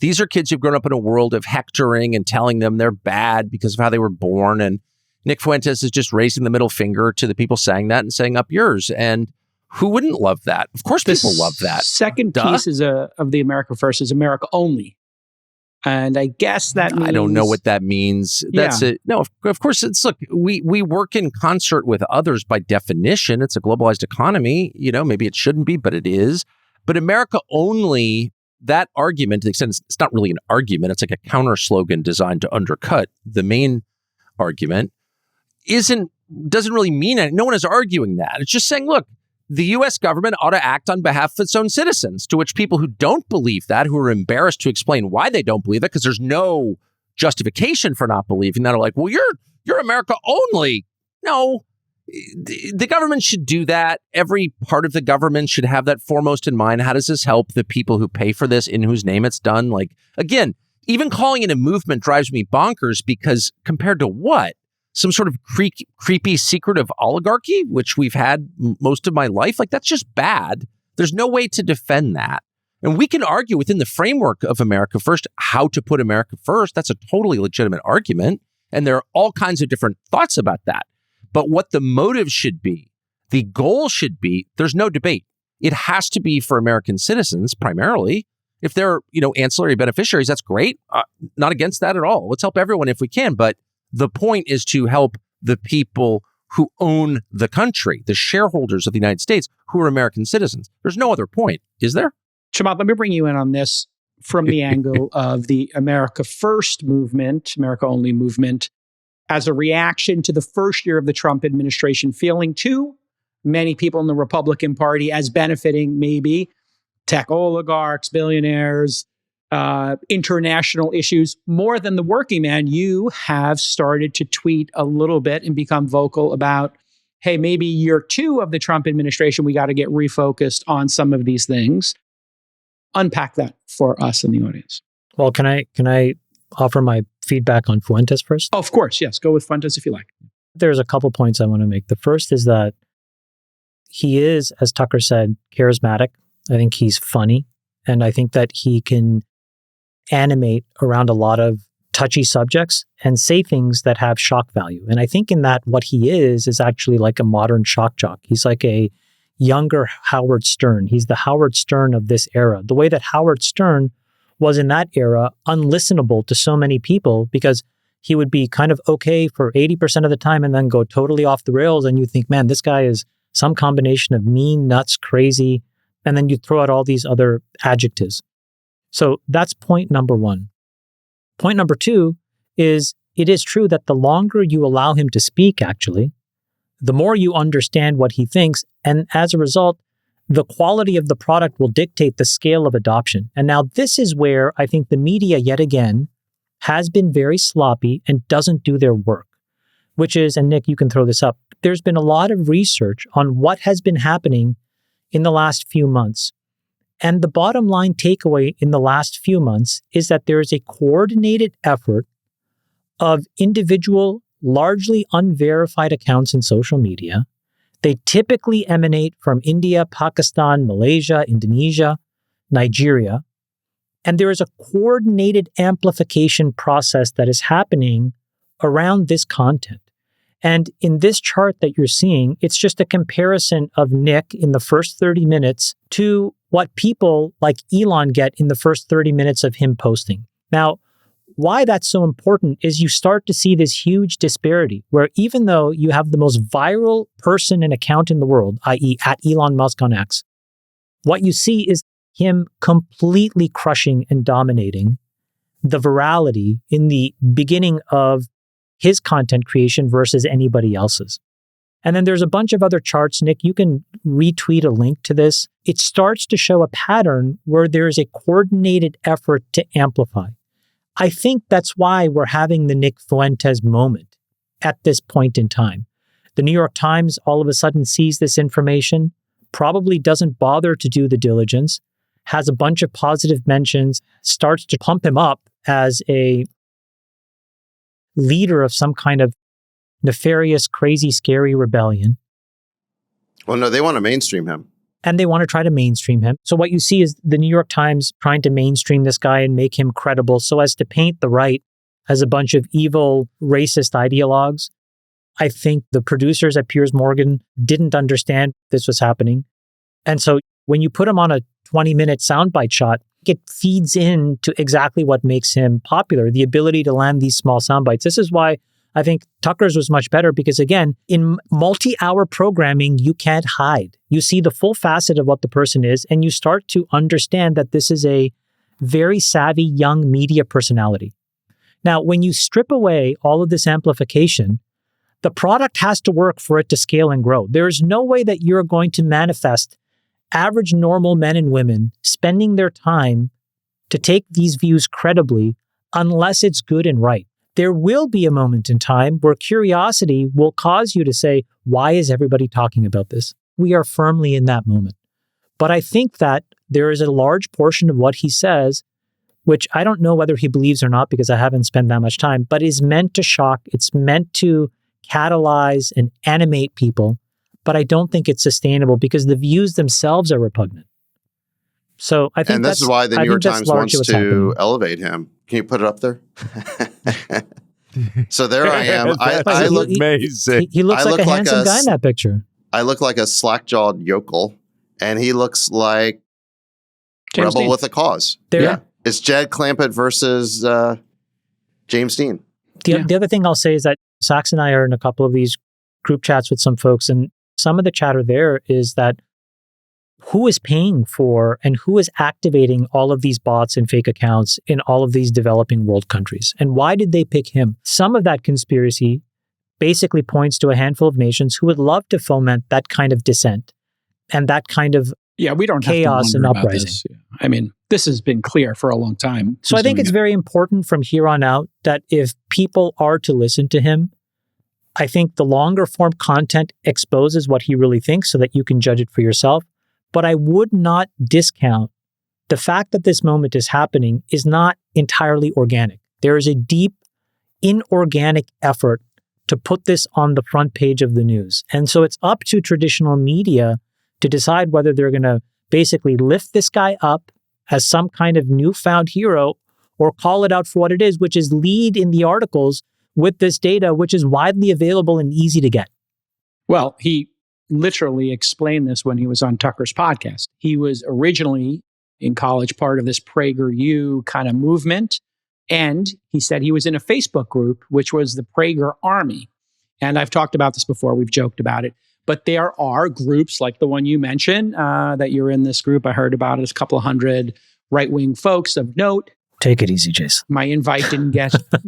S2: These are kids who've grown up in a world of hectoring and telling them they're bad because of how they were born. And Nick Fuentes is just raising the middle finger to the people saying that and saying up yours. And who wouldn't love that? Of course, people love that.
S1: Second piece of the America First is America Only. And I guess that means...
S2: I don't know what that means. That's it. No, of course, look, we work in concert with others by definition. It's a globalized economy. Maybe it shouldn't be, but it is. But America Only, that argument, to the extent it's not really an argument, it's like a counter slogan designed to undercut the main argument, doesn't really mean it. No one is arguing that. It's just saying, look, the U.S. government ought to act on behalf of its own citizens, to which people who don't believe that, who are embarrassed to explain why they don't believe that, because there's no justification for not believing that, are like, well, you're America Only. No, the government should do that. Every part of the government should have that foremost in mind. How does this help the people who pay for this, in whose name it's done? Like, again, even calling it a movement drives me bonkers because compared to what? Some sort of creepy secretive oligarchy, which we've had most of my life. Like, that's just bad. There's no way to defend that. And we can argue within the framework of America First how to put America first. That's a totally legitimate argument. And there are all kinds of different thoughts about that. But what the motive should be, the goal should be, there's no debate. It has to be for American citizens primarily. If they're, ancillary beneficiaries, that's great. Not against that at all. Let's help everyone if we can. But The point is to help the people who own the country, the shareholders of the United States, who are American citizens. There's no other point, is there?
S1: Chamath, let me bring you in on this from the angle of the America First movement, America Only movement, as a reaction to the first year of the Trump administration, feeling too many people in the Republican Party as benefiting maybe tech oligarchs, billionaires, international issues more than the working man. You have started to tweet a little bit and become vocal about, hey, maybe year 2 of the Trump administration, we got to get refocused on some of these things. Unpack that for us in the audience.
S4: Well, can I offer my feedback on Fuentes first?
S1: Oh, of course, yes. Go with Fuentes if you like.
S4: There's a couple points I want to make. The first is that he is, as Tucker said, charismatic. I think he's funny. And I think that he can animate around a lot of touchy subjects and say things that have shock value. And I think in that what he is actually like a modern shock jock. He's like a younger Howard Stern. He's the Howard Stern of this era. The way that Howard Stern was in that era unlistenable to so many people because he would be kind of okay for 80% of the time and then go totally off the rails. And you think, man, this guy is some combination of mean, nuts, crazy. And then you throw out all these other adjectives. So that's point number one. Point number two is it is true that the longer you allow him to speak, actually, the more you understand what he thinks. And as a result, the quality of the product will dictate the scale of adoption. And now this is where I think the media, yet again, has been very sloppy and doesn't do their work, which is, and Nick, you can throw this up, there's been a lot of research on what has been happening in the last few months. And the bottom line takeaway in the last few months is that there is a coordinated effort of individual, largely unverified accounts in social media. They typically emanate from India, Pakistan, Malaysia, Indonesia, Nigeria. And there is a coordinated amplification process that is happening around this content. And in this chart that you're seeing, it's just a comparison of Nick in the first 30 minutes to what people like Elon get in the first 30 minutes of him posting. Now, why that's so important is you start to see this huge disparity where even though you have the most viral person and account in the world, i.e. at Elon Musk on X, what you see is him completely crushing and dominating the virality in the beginning of his content creation versus anybody else's. And then there's a bunch of other charts. Nick, you can retweet a link to this. It starts to show a pattern where there's a coordinated effort to amplify. I think that's why we're having the Nick Fuentes moment at this point in time. The New York Times all of a sudden sees this information, probably doesn't bother to do the diligence, has a bunch of positive mentions, starts to pump him up as a leader of some kind of nefarious, crazy, scary rebellion.
S3: Well, no, they want to mainstream him.
S4: And they want to try to mainstream him. So what you see is the New York Times trying to mainstream this guy and make him credible so as to paint the right as a bunch of evil, racist ideologues. I think the producers at Piers Morgan didn't understand this was happening. And so when you put him on a 20-minute soundbite shot, it feeds into exactly what makes him popular, the ability to land these small soundbites. This is why I think Tucker's was much better because, again, in multi-hour programming, you can't hide. You see the full facet of what the person is, and you start to understand that this is a very savvy young media personality. Now, when you strip away all of this amplification, the product has to work for it to scale and grow. There is no way that you're going to manifest average normal men and women spending their time to take these views credibly unless it's good and right. There will be a moment in time where curiosity will cause you to say, why is everybody talking about this? We are firmly in that moment. But I think that there is a large portion of what he says, which I don't know whether he believes or not because I haven't spent that much time, but is meant to shock. It's meant to catalyze and animate people. But I don't think it's sustainable because the views themselves are repugnant. So I think
S3: and this is why the New York Times wants to elevate him. Can you put it up there? So there I am. I look
S2: amazing.
S4: He looks like a handsome guy in that picture.
S3: I look like a slack-jawed yokel, and he looks like
S1: James
S3: Rebel
S1: Dean.
S3: with a cause.
S4: Yeah.
S3: It's Jed Clampett versus James Dean.
S4: The other thing I'll say is that Sax and I are in a couple of these group chats with some folks, and some of the chatter there is that who is paying for and who is activating all of these bots and fake accounts in all of these developing world countries? And why did they pick him? Some of that conspiracy basically points to a handful of nations who would love to foment that kind of dissent and that kind of
S1: we don't
S4: chaos
S1: have to
S4: and
S1: wonder
S4: uprising.
S1: About this. I mean, this has been clear for a long time.
S4: So I think it's very important from here on out that if people are to listen to him, I think the longer form content exposes what he really thinks so that you can judge it for yourself. But I would not discount the fact that this moment is happening is not entirely organic. There is a deep, inorganic effort to put this on the front page of the news. And so it's up to traditional media to decide whether they're going to basically lift this guy up as some kind of newfound hero or call it out for what it is, which is lead in the articles with this data, which is widely available and easy to get.
S1: Well, he literally explained this when he was on Tucker's podcast. He was originally in college part of this PragerU kind of movement. And he said he was in a Facebook group, which was the Prager Army. And I've talked about this before. We've joked about it. But there are groups like the one you mentioned, that you're in this group. I heard about it. It's a couple of hundred right-wing folks of note.
S4: Take it easy, Jason.
S1: My invite didn't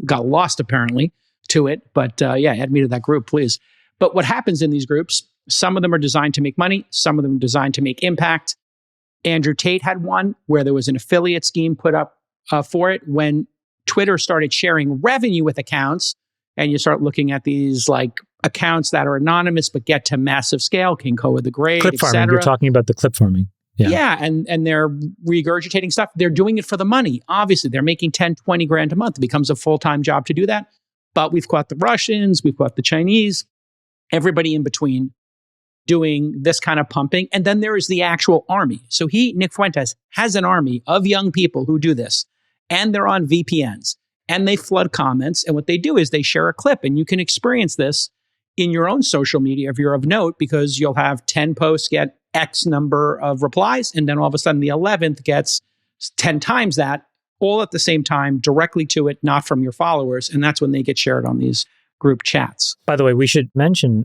S1: got lost apparently to it. But add me to that group, please. But what happens in these groups, some of them are designed to make money. Some of them are designed to make impact. Andrew Tate had one where there was an affiliate scheme put up for it when Twitter started sharing revenue with accounts, and you start looking at these like accounts that are anonymous but get to massive scale, King Koa the Great,
S4: clip farming. You're talking about the clip farming.
S1: Yeah, and they're regurgitating stuff. They're doing it for the money. Obviously, they're making 10, 20 grand a month. It becomes a full-time job to do that. But we've got the Russians, we've got the Chinese, everybody in between doing this kind of pumping. And then there is the actual army. So Nick Fuentes, has an army of young people who do this. And they're on VPNs. And they flood comments. And what they do is they share a clip. And you can experience this in your own social media if you're of note, because you'll have 10 posts get X number of replies. And then all of a sudden the 11th gets 10 times that, all at the same time, directly to it, not from your followers. And that's when they get shared on these group chats.
S4: By the way, we should mention,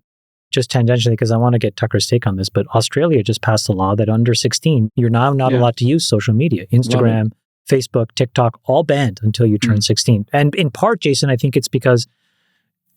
S4: just tangentially, because I want to get Tucker's take on this, but Australia just passed a law that under 16, you're now not allowed to use social media. Instagram, Facebook, TikTok, all banned until you turn 16. And in part, Jason, I think it's because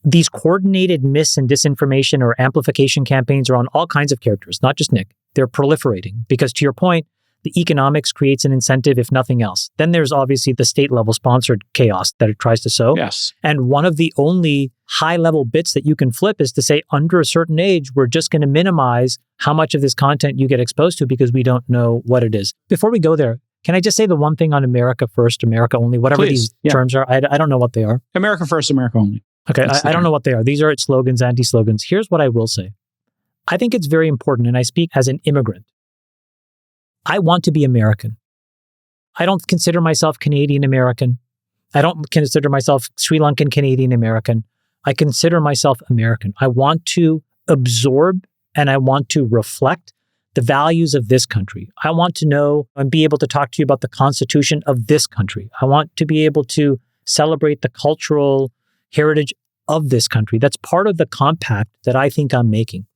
S4: these coordinated mis and disinformation or amplification campaigns are on all kinds of characters, not just Nick. They're proliferating because, to your point, the economics creates an incentive, if nothing else. Then there's obviously the state level sponsored chaos that it tries to sow.
S1: Yes.
S4: And one of the only high level bits that you can flip is to say, under a certain age, we're just going to minimize how much of this content you get exposed to because we don't know what it is. Before we go there, can I just say the one thing on America first, America only, whatever these terms are? I don't know what they are.
S1: America first, America only.
S4: Okay, I don't know what they are. These are its slogans, anti-slogans. Here's what I will say. I think it's very important, and I speak as an immigrant. I want to be American. I don't consider myself Canadian American. I don't consider myself Sri Lankan Canadian American. I consider myself American. I want to absorb and I want to reflect the values of this country. I want to know and be able to talk to you about the Constitution of this country. I want to be able to celebrate the cultural heritage of this country. That's part of the compact that I think I'm making.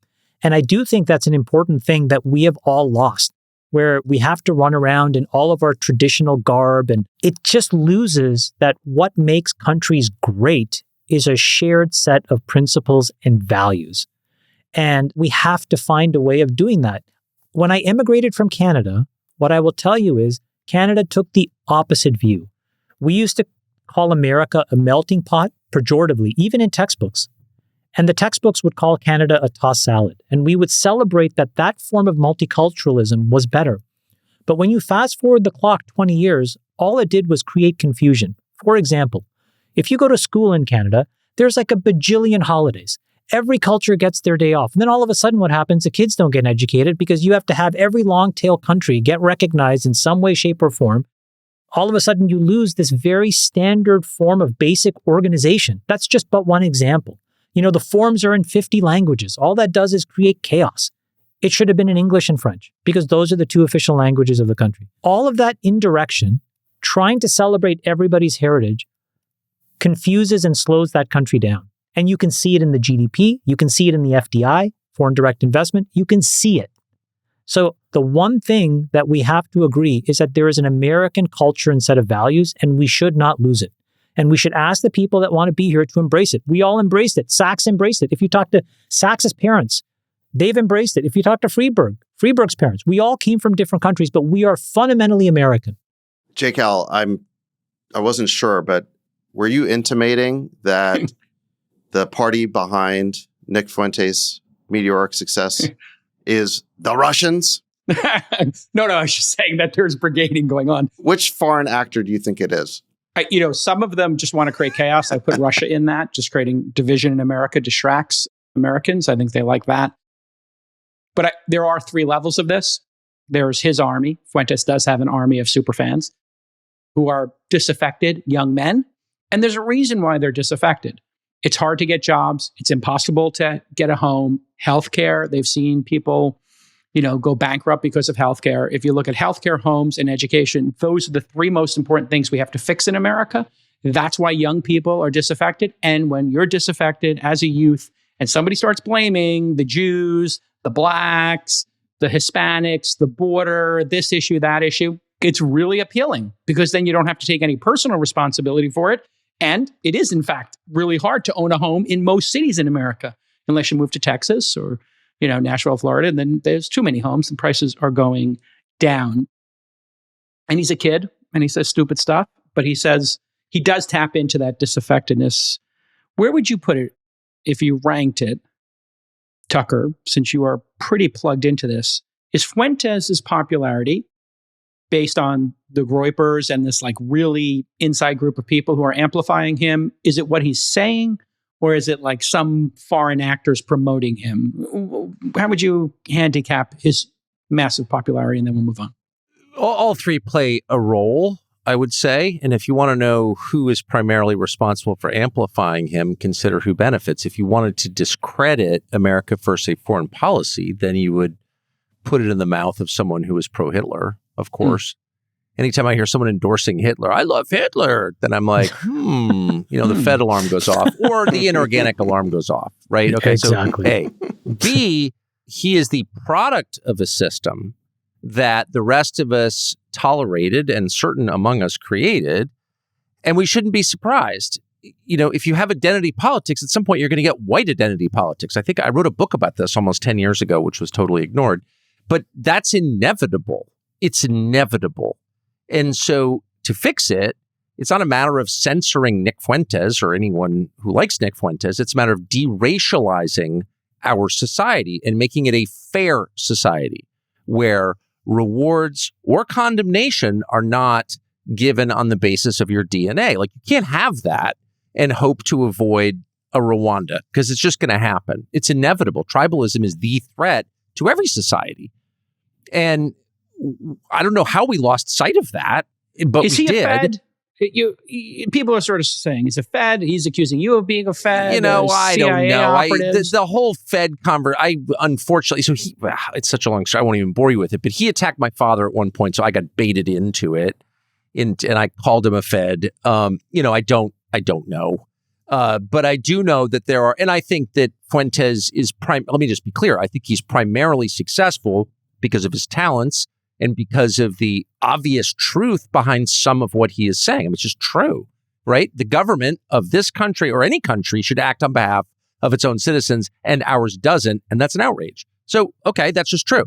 S4: And I do think that's an important thing that we have all lost, where we have to run around in all of our traditional garb, and it just loses that what makes countries great is a shared set of principles and values. And we have to find a way of doing that. When I immigrated from Canada, what I will tell you is Canada took the opposite view. We used to call America a melting pot, pejoratively, even in textbooks. And the textbooks would call Canada a tossed salad. And we would celebrate that form of multiculturalism was better. But when you fast forward the clock 20 years, all it did was create confusion. For example, if you go to school in Canada, there's like a bajillion holidays. Every culture gets their day off. And then all of a sudden what happens? The kids don't get educated because you have to have every long-tail country get recognized in some way, shape, or form. All of a sudden you lose this very standard form of basic organization. That's just but one example. You know, the forms are in 50 languages. All that does is create chaos. It should have been in English and French because those are the two official languages of the country. All of that indirection, trying to celebrate everybody's heritage, confuses and slows that country down. And you can see it in the GDP. You can see it in the FDI, foreign direct investment. You can see it. So the one thing that we have to agree is that there is an American culture and set of values, and we should not lose it. And we should ask the people that want to be here to embrace it. We all embraced it. Sachs embraced it. If you talk to Sachs's parents, they've embraced it. If you talk to Freeburg's parents, we all came from different countries, but we are fundamentally American.
S3: J. Cal, I wasn't sure, but were you intimating that the party behind Nick Fuentes' meteoric success is the Russians?
S1: No, I was just saying that there's brigading going on.
S3: Which foreign actor do you think it is?
S1: Some of them just want to create chaos. I put Russia in that. Just creating division in America distracts Americans. I think they like that. But there are 3 levels of this. There's his army. Fuentes does have an army of superfans who are disaffected young men. And there's a reason why they're disaffected. It's hard to get jobs. It's impossible to get a home. Healthcare, they've seen people, go bankrupt because of healthcare. If you look at healthcare, homes, and education, those are the 3 most important things we have to fix in America. That's why young people are disaffected. And when you're disaffected as a youth and somebody starts blaming the Jews, the blacks, the Hispanics, the border, this issue, that issue, it's really appealing because then you don't have to take any personal responsibility for it. And it is, in fact, really hard to own a home in most cities in America, unless you move to Texas or, Nashville, Florida. And then there's too many homes and prices are going down. And he's a kid and he says stupid stuff, but he says he does tap into that disaffectedness. Where would you put it if you ranked it, Tucker, since you are pretty plugged into this? Is Fuentes' popularity based on the Groypers and this really inside group of people who are amplifying him? Is it what he's saying, or is it like some foreign actors promoting him? How would you handicap his massive popularity? And then we'll move on.
S2: All 3 play a role, I would say. And if you want to know who is primarily responsible for amplifying him, consider who benefits. If you wanted to discredit America for, say, foreign policy, then you would put it in the mouth of someone who is pro-Hitler, of course. Anytime I hear someone endorsing Hitler, I love Hitler, then I'm like, the Fed alarm goes off or the inorganic alarm goes off, right? Okay,
S4: exactly.
S2: So A. B, he is the product of a system that the rest of us tolerated and certain among us created, and we shouldn't be surprised. If you have identity politics, at some point you're going to get white identity politics. I think I wrote a book about this almost 10 years ago, which was totally ignored, but that's inevitable. It's inevitable. And so to fix it, it's not a matter of censoring Nick Fuentes or anyone who likes Nick Fuentes. It's a matter of deracializing our society and making it a fair society where rewards or condemnation are not given on the basis of your DNA. Like, you can't have that and hope to avoid a Rwanda because it's just going to happen. It's inevitable. Tribalism is the threat to every society. And I don't know how we lost sight of that, but
S1: is
S2: we
S1: he
S2: did.
S1: A Fed? People are sort of saying he's a Fed. He's accusing you of being a Fed.
S2: I don't know. The whole Fed unfortunately, so it's such a long story. I won't even bore you with it, but he attacked my father at one point. So I got baited into it and I called him a Fed. I don't know. But I do know that there are, and I think that Fuentes is let me just be clear. I think he's primarily successful because of his talents and because of the obvious truth behind some of what he is saying. I mean, it's just true, right? The government of this country or any country should act on behalf of its own citizens, and ours doesn't, and that's an outrage. So, okay, that's just true.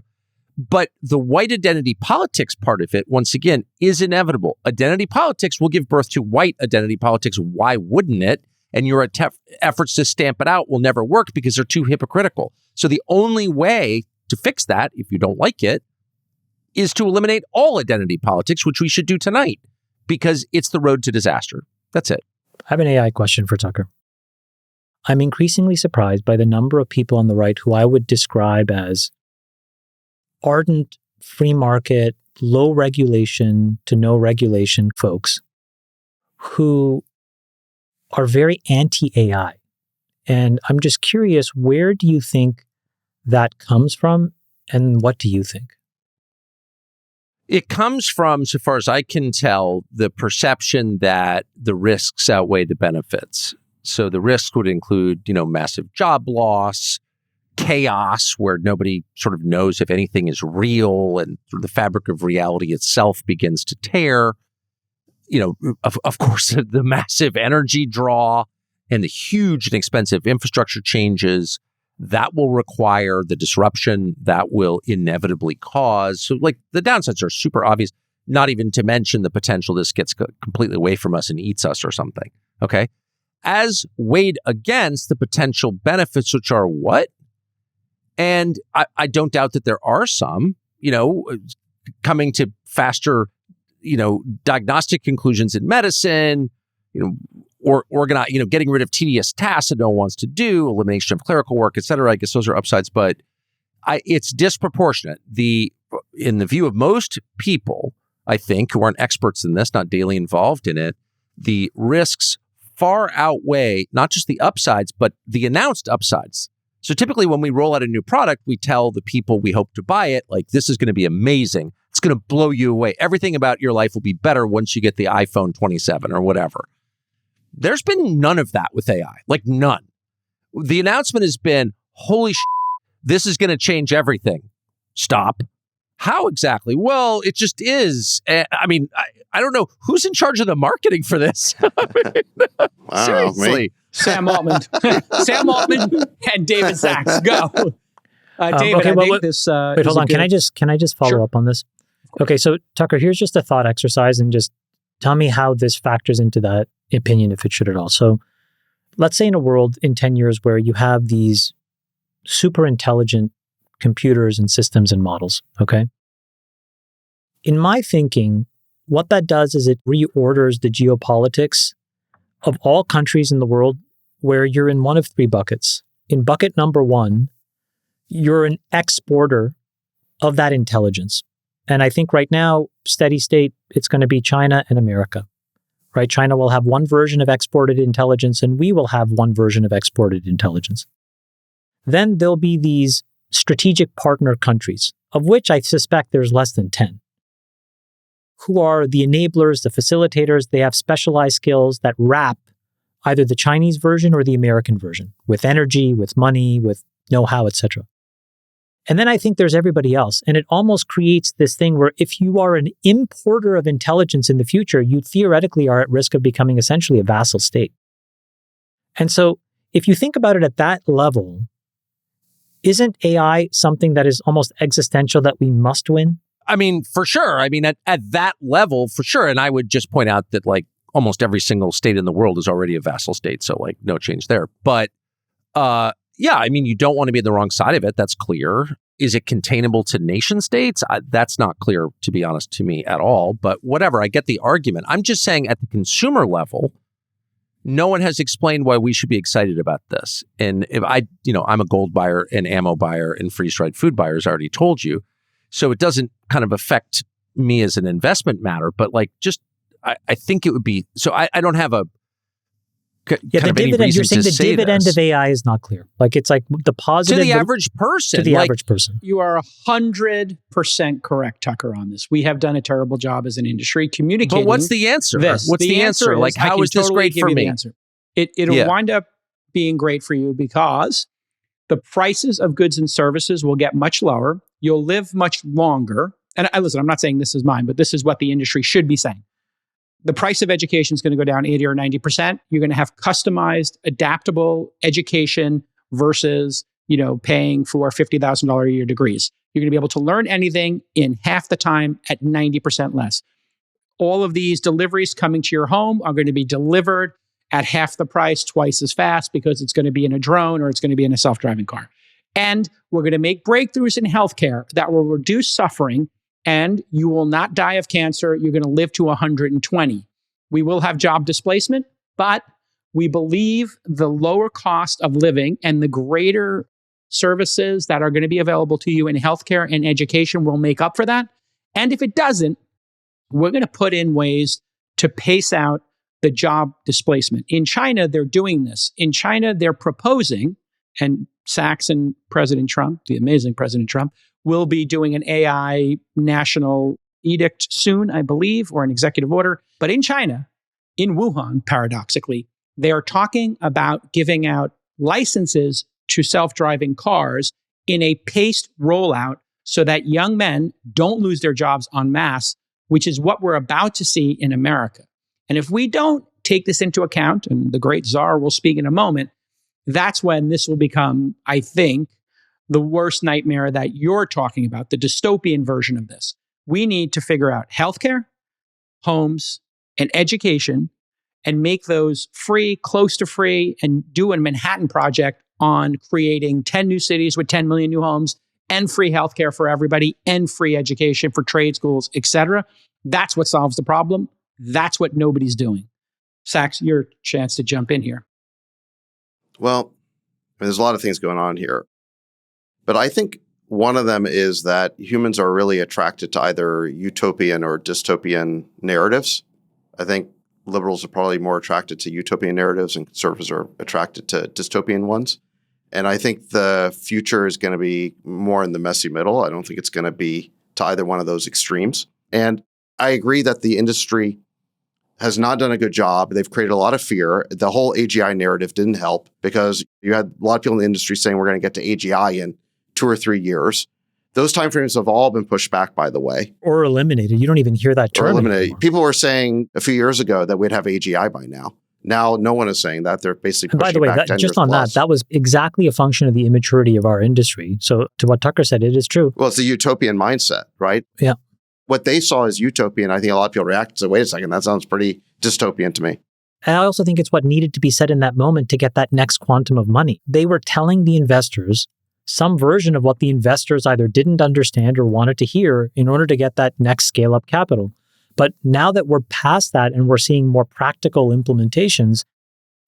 S2: But the white identity politics part of it, once again, is inevitable. Identity politics will give birth to white identity politics. Why wouldn't it? And your efforts to stamp it out will never work because they're too hypocritical. So the only way to fix that, if you don't like it, is to eliminate all identity politics, which we should do tonight, because it's the road to disaster. That's it.
S4: I have an AI question for Tucker. I'm increasingly surprised by the number of people on the right who I would describe as ardent, free market, low regulation to no regulation folks who are very anti-AI. And I'm just curious, where do you think that comes from and what do you think?
S2: It comes from, so far as I can tell, the perception that the risks outweigh the benefits. So the risks would include, massive job loss, chaos where nobody sort of knows if anything is real and the fabric of reality itself begins to tear. Of course, the massive energy draw and the huge and expensive infrastructure changes that will require the disruption that will inevitably cause. So the downsides are super obvious, not even to mention the potential this gets completely away from us and eats us or something. Okay. As weighed against the potential benefits, which are what? And I don't doubt that there are some, coming to faster, diagnostic conclusions in medicine, or organize, getting rid of tedious tasks that no one wants to do, elimination of clerical work, et cetera. I guess those are upsides, but it's disproportionate. In the view of most people, I think, who aren't experts in this, not daily involved in it, the risks far outweigh not just the upsides, but the announced upsides. So typically when we roll out a new product, we tell the people we hope to buy it, this is going to be amazing. It's going to blow you away. Everything about your life will be better once you get the iPhone 27 or whatever. There's been none of that with AI, none. The announcement has been, holy this is going to change everything. Stop. How exactly? Well, it just is. I don't know. Who's in charge of the marketing for this? Seriously.
S1: Sam Altman. Sam Altman and David Sachs. Go. David,
S4: okay,
S1: wait,
S4: hold on. Can I just follow up on this? Okay, so Tucker, here's just a thought exercise and just tell me how this factors into that opinion, if it should at all. So let's say in a world in 10 years where you have these super intelligent computers and systems and models, okay? In my thinking, what that does is it reorders the geopolitics of all countries in the world where you're in one of three buckets. In bucket number one, you're an exporter of that intelligence. And I think right now, steady state, it's going to be China and America, right? China will have one version of exported intelligence and we will have one version of exported intelligence. Then there'll be these strategic partner countries, of which I suspect there's less than 10, who are the enablers, the facilitators. They have specialized skills that wrap either the Chinese version or the American version with energy, with money, with know-how, etc. And then I think there's everybody else. And it almost creates this thing where if you are an importer of intelligence in the future, you theoretically are at risk of becoming essentially a vassal state. And so if you think about it at that level, isn't AI something that is almost existential that we must win?
S2: For sure. At that level, for sure. And I would just point out that almost every single state in the world is already a vassal state. So no change there. But you don't want to be on the wrong side of it. That's clear. Is it containable to nation states? That's not clear, to be honest, to me at all. But whatever, I get the argument. I'm just saying at the consumer level, no one has explained why we should be excited about this. And if I'm a gold buyer, an ammo buyer, and freeze-dried food buyer, as I already told you. So it doesn't kind of affect me as an investment matter, but I think it would be, so I don't have a
S4: the dividend, you're saying the dividend of AI is not clear. It's the positive.
S2: To the average person.
S4: To the average person.
S1: You are 100% correct, Tucker, on this. We have done a terrible job as an industry communicating.
S2: But what's the answer? What's the answer? How is this great for me?
S1: It'll wind up being great for you because the prices of goods and services will get much lower. You'll live much longer. And listen, I'm not saying this is mine, but this is what the industry should be saying. The price of education is going to go down 80 or 90%. You're going to have customized, adaptable education versus, paying for $50,000 a year degrees. You're going to be able to learn anything in half the time at 90% less. All of these deliveries coming to your home are going to be delivered at half the price, twice as fast, because it's going to be in a drone or it's going to be in a self-driving car. And we're going to make breakthroughs in healthcare that will reduce suffering, and you will not die of cancer. You're going to live to 120. We will have job displacement, but we believe the lower cost of living and the greater services that are going to be available to you in healthcare and education will make up for that. And if it doesn't, we're going to put in ways to pace out the job displacement. In China, they're doing this. In China, they're proposing, and Sachs and President Trump, the amazing President Trump, will be doing an AI national edict soon, I believe, or an executive order. But in China, in Wuhan, paradoxically, they are talking about giving out licenses to self-driving cars in a paced rollout so that young men don't lose their jobs en masse, which is what we're about to see in America. And if we don't take this into account, and the great czar will speak in a moment, that's when this will become, I think, the worst nightmare that you're talking about, the dystopian version of this. We need to figure out healthcare, homes, and education, and make those free, close to free, and do a Manhattan Project on creating 10 new cities with 10 million new homes, and free healthcare for everybody, and free education for trade schools, etc. That's what solves the problem. That's what nobody's doing. Sachs, your chance to jump in here.
S3: Well, there's a lot of things going on here. But I think one of them is that humans are really attracted to either utopian or dystopian narratives. I think liberals are probably more attracted to utopian narratives and conservatives are attracted to dystopian ones. And I think the future is going to be more in the messy middle. I don't think it's going to be to either one of those extremes. And I agree that the industry has not done a good job. They've created a lot of fear. The whole AGI narrative didn't help because you had a lot of people in the industry saying we're going to get to AGI in 2 or 3 years. Those timeframes have all been pushed back, by the way.
S4: Or eliminated. You don't even hear that term anymore.
S3: People were saying a few years ago that we'd have AGI by now. Now, no one is saying that. They're basically pushing it back 10 years plus. By the way, just on that was exactly a function of the immaturity of our industry. So to what Tucker said, it is true. Well, it's a utopian mindset, right?
S4: Yeah.
S3: What they saw as utopian, I think a lot of people react and say, wait a second, that sounds pretty dystopian to me.
S4: And I also think it's what needed to be said in that moment to get that next quantum of money. They were telling the investors some version of what the investors either didn't understand or wanted to hear in order to get that next scale-up capital. But now that we're past that and we're seeing more practical implementations,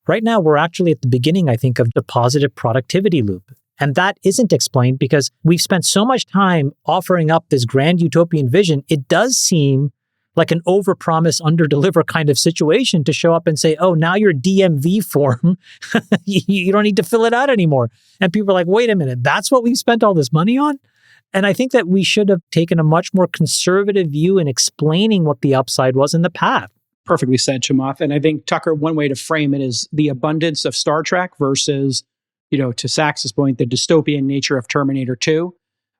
S4: right now we're actually at the beginning, I think, of the positive productivity loop. And that isn't explained because we've spent so much time offering up this grand utopian vision. It does seem like an overpromise, underdeliver kind of situation to show up and say, oh, now your DMV form, you don't need to fill it out anymore. And people are like, wait a minute, that's what we've spent all this money on? And I think that we should have taken a much more conservative view in explaining what the upside was in the path.
S1: Perfectly said, Chamath. And I think, Tucker, one way to frame it is the abundance of Star Trek versus, to Sachs's point, the dystopian nature of Terminator 2.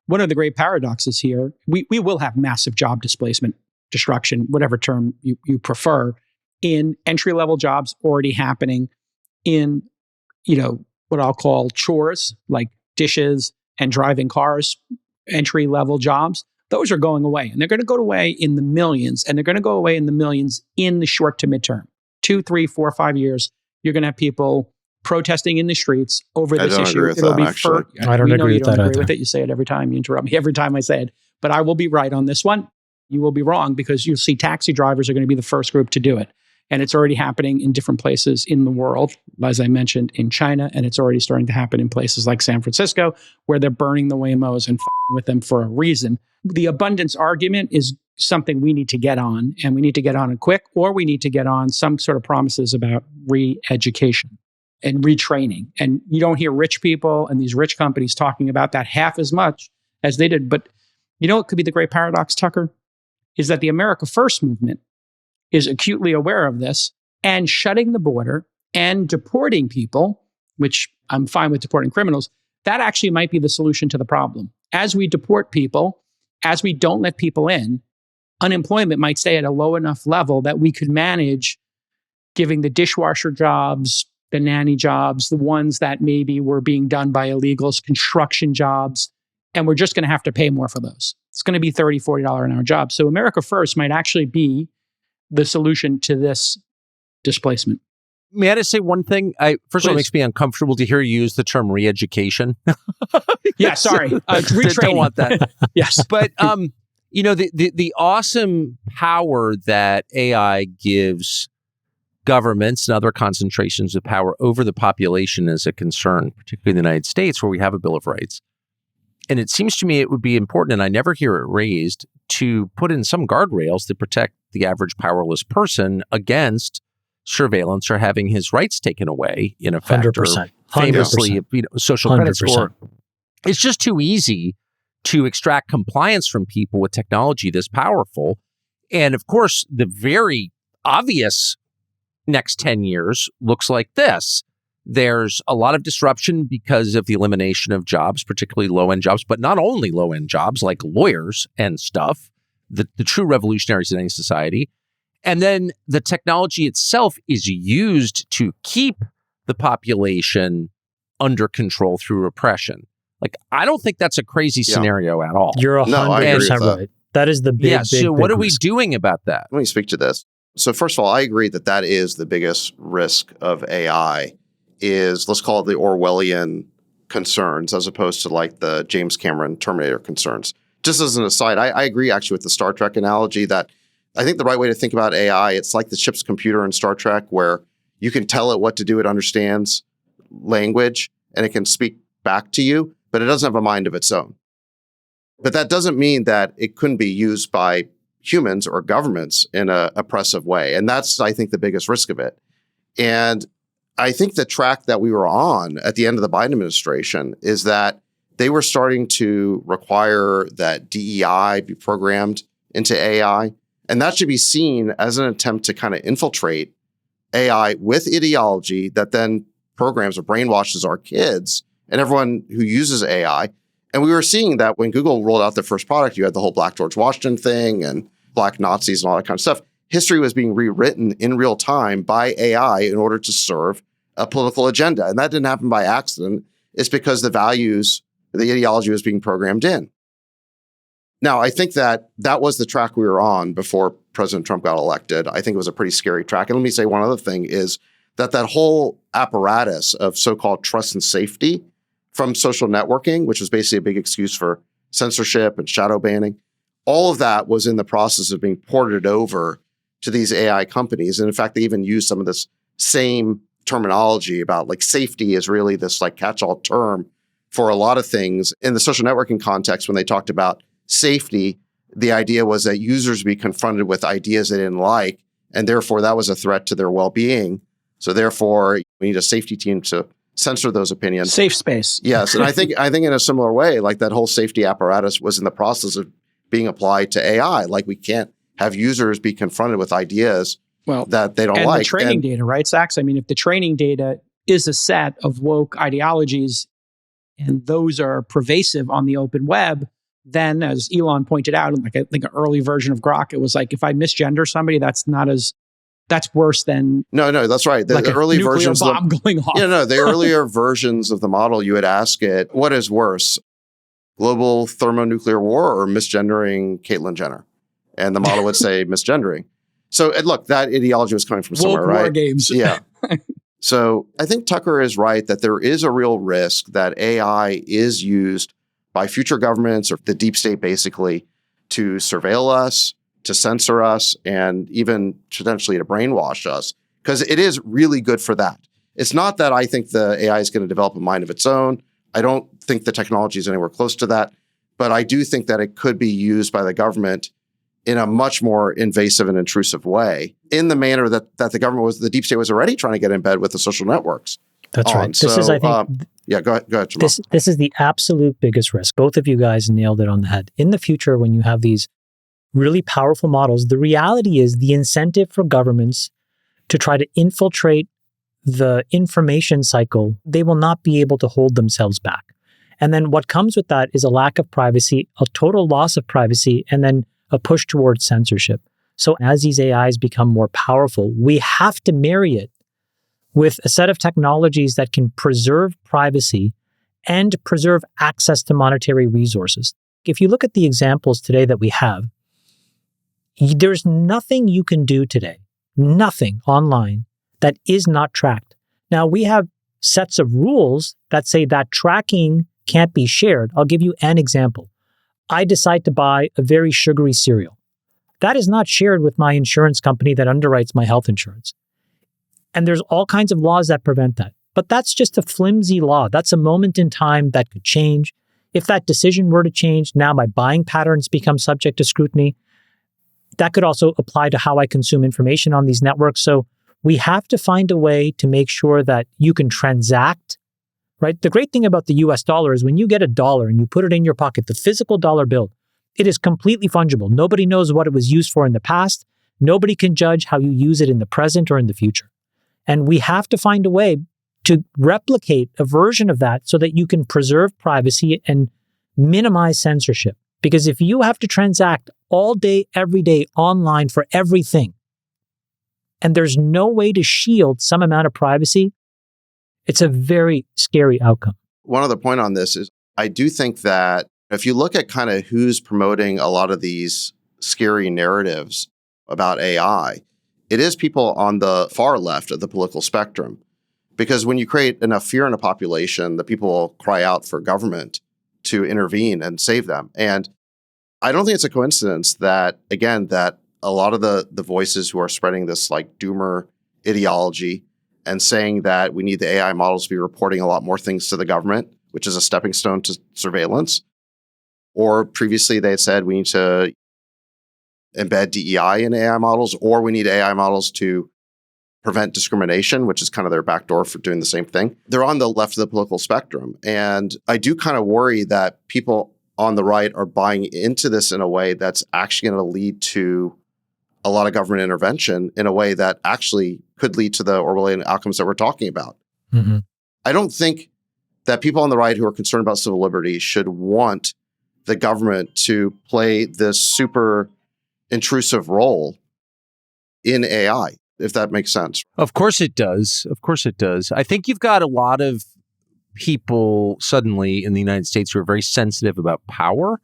S1: One of the great paradoxes here, we will have massive job displacement, destruction, whatever term you prefer, in entry-level jobs already happening in, what I'll call chores, like dishes and driving cars, entry-level jobs. Those are going away. And they're going to go away in the millions. And they're going to go away in the millions in the short to midterm. 2, 3, 4, 5 years, you're going to have people protesting in the streets over this issue.
S3: It'll be actually.
S4: I don't agree with that either.
S1: With it. You say it every time. You interrupt me every time I say it. But I will be right on this one. You will be wrong because you'll see taxi drivers are going to be the first group to do it. And it's already happening in different places in the world, as I mentioned, in China. And it's already starting to happen in places like San Francisco, where they're burning the Waymos and with them for a reason. The abundance argument is something we need to get on, and we need to get on it quick, or we need to get on some sort of promises about re-education and retraining. And you don't hear rich people and these rich companies talking about that half as much as they did. But what could be the great paradox, Tucker, is that the America First movement is acutely aware of this and shutting the border and deporting people, which I'm fine with deporting criminals, that actually might be the solution to the problem. As we deport people, as we don't let people in, unemployment might stay at a low enough level that we could manage giving the dishwasher jobs, the nanny jobs, the ones that maybe were being done by illegals, construction jobs, and we're just going to have to pay more for those. It's going to be $30, $40 an hour jobs. So America First might actually be the solution to this displacement.
S2: May I just say one thing? First of all, it makes me uncomfortable to hear you use the term re-education.
S1: Yeah, sorry. Retraining.
S2: Don't want that.
S1: Yes.
S2: But, the awesome power that AI gives governments and other concentrations of power over the population is a concern, particularly in the United States, where we have a Bill of Rights. And it seems to me it would be important, and I never hear it raised, to put in some guardrails that protect the average powerless person against surveillance or having his rights taken away, in effect,
S4: 100%.
S2: or famously, social 100%. Credit score. It's just too easy to extract compliance from people with technology this powerful. And of course, the very obvious next 10 years looks like this. There's a lot of disruption because of the elimination of jobs, particularly low-end jobs, but not only low-end jobs like lawyers and stuff, the true revolutionaries in any society. And then the technology itself is used to keep the population under control through repression. Like, I don't think that's a crazy scenario at all.
S4: You're 100% right. That is the big,
S2: so what are we doing about that?
S3: Let me speak to this. So first of all, I agree that that is the biggest risk of AI is, let's call it the Orwellian concerns as opposed to like the James Cameron Terminator concerns. Just as an aside, I agree actually with the Star Trek analogy that I think the right way to think about AI, it's like the ship's computer in Star Trek where you can tell it what to do. It understands language and it can speak back to you, but it doesn't have a mind of its own. But that doesn't mean that it couldn't be used by humans or governments in an oppressive way. And that's, I think, the biggest risk of it. And I think the track that we were on at the end of the Biden administration is that they were starting to require that DEI be programmed into AI. And that should be seen as an attempt to kind of infiltrate AI with ideology that then programs or brainwashes our kids and everyone who uses AI. And we were seeing that when Google rolled out their first product, you had the whole Black George Washington thing and Black Nazis and all that kind of stuff. History was being rewritten in real time by AI in order to serve a political agenda. And that didn't happen by accident. It's because the values, the ideology was being programmed in. Now, I think that that was the track we were on before President Trump got elected. I think it was a pretty scary track. And let me say one other thing is that whole apparatus of so-called trust and safety from social networking, which was basically a big excuse for censorship and shadow banning, all of that was in the process of being ported over to these AI companies. And in fact, they even used some of this same terminology about like safety is really this like catch-all term for a lot of things. In the social networking context, when they talked about safety, the idea was that users be confronted with ideas they didn't like, and therefore that was a threat to their well-being. So therefore, we need a safety team to censor those opinions.
S1: Safe space.
S3: Yes, and I think in a similar way, like that whole safety apparatus was in the process of being applied to AI. Like we can't have users be confronted with ideas that they don't like.
S1: And the training data, right, Sachs? I mean, if the training data is a set of woke ideologies and those are pervasive on the open web, then as Elon pointed out, like I think an early version of Grok, it was like, if I misgender somebody, that's worse than
S3: no, that's right. The early versions
S1: bomb going off.
S3: The earlier versions of the model, you would ask it, what is worse, global thermonuclear war or misgendering Caitlyn Jenner? And the model would say misgendering. So look, that ideology was coming from somewhere, right?
S1: War games.
S3: Yeah. So I think Tucker is right that there is a real risk that AI is used by future governments or the deep state basically to surveil us, to censor us, and even potentially to brainwash us, because it is really good for that. It's not that I think the AI is going to develop a mind of its own. I don't think the technology is anywhere close to that, but I do think that it could be used by the government in a much more invasive and intrusive way, in the manner that the deep state was already trying to get in bed with the social networks.
S4: That's right. This is, I think,
S3: go ahead, Jamal.
S4: This is the absolute biggest risk. Both of you guys nailed it on the head. In the future, when you have these really powerful models, the reality is the incentive for governments to try to infiltrate the information cycle, they will not be able to hold themselves back. And then what comes with that is a lack of privacy, a total loss of privacy, and then a push towards censorship. So as these AIs become more powerful, we have to marry it with a set of technologies that can preserve privacy and preserve access to monetary resources. If you look at the examples today that we have, there's nothing you can do today, nothing online that is not tracked. Now, we have sets of rules that say that tracking can't be shared. I'll give you an example. I decide to buy a very sugary cereal. That is not shared with my insurance company that underwrites my health insurance. And there's all kinds of laws that prevent that. But that's just a flimsy law. That's a moment in time that could change. If that decision were to change, now my buying patterns become subject to scrutiny. That could also apply to how I consume information on these networks. So we have to find a way to make sure that you can transact right? The great thing about the US dollar is when you get a dollar and you put it in your pocket, the physical dollar bill, it is completely fungible. Nobody knows what it was used for in the past. Nobody can judge how you use it in the present or in the future. And we have to find a way to replicate a version of that so that you can preserve privacy and minimize censorship. Because if you have to transact all day, every day online for everything, and there's no way to shield some amount of privacy, it's a very scary outcome.
S3: One other point on this is I do think that if you look at kind of who's promoting a lot of these scary narratives about AI, it is people on the far left of the political spectrum. Because when you create enough fear in a population, the people will cry out for government to intervene and save them. And I don't think it's a coincidence that, again, that a lot of the voices who are spreading this like doomer ideology and saying that we need the AI models to be reporting a lot more things to the government, which is a stepping stone to surveillance. Or previously they had said we need to embed DEI in AI models, or we need AI models to prevent discrimination, which is kind of their backdoor for doing the same thing. They're on the left of the political spectrum. And I do kind of worry that people on the right are buying into this in a way that's actually going to lead to a lot of government intervention in a way that actually could lead to the Orwellian outcomes that we're talking about.
S4: Mm-hmm.
S3: I don't think that people on the right who are concerned about civil liberties should want the government to play this super intrusive role in AI, if that makes sense.
S2: Of course it does. Of course it does. I think you've got a lot of people suddenly in the United States who are very sensitive about power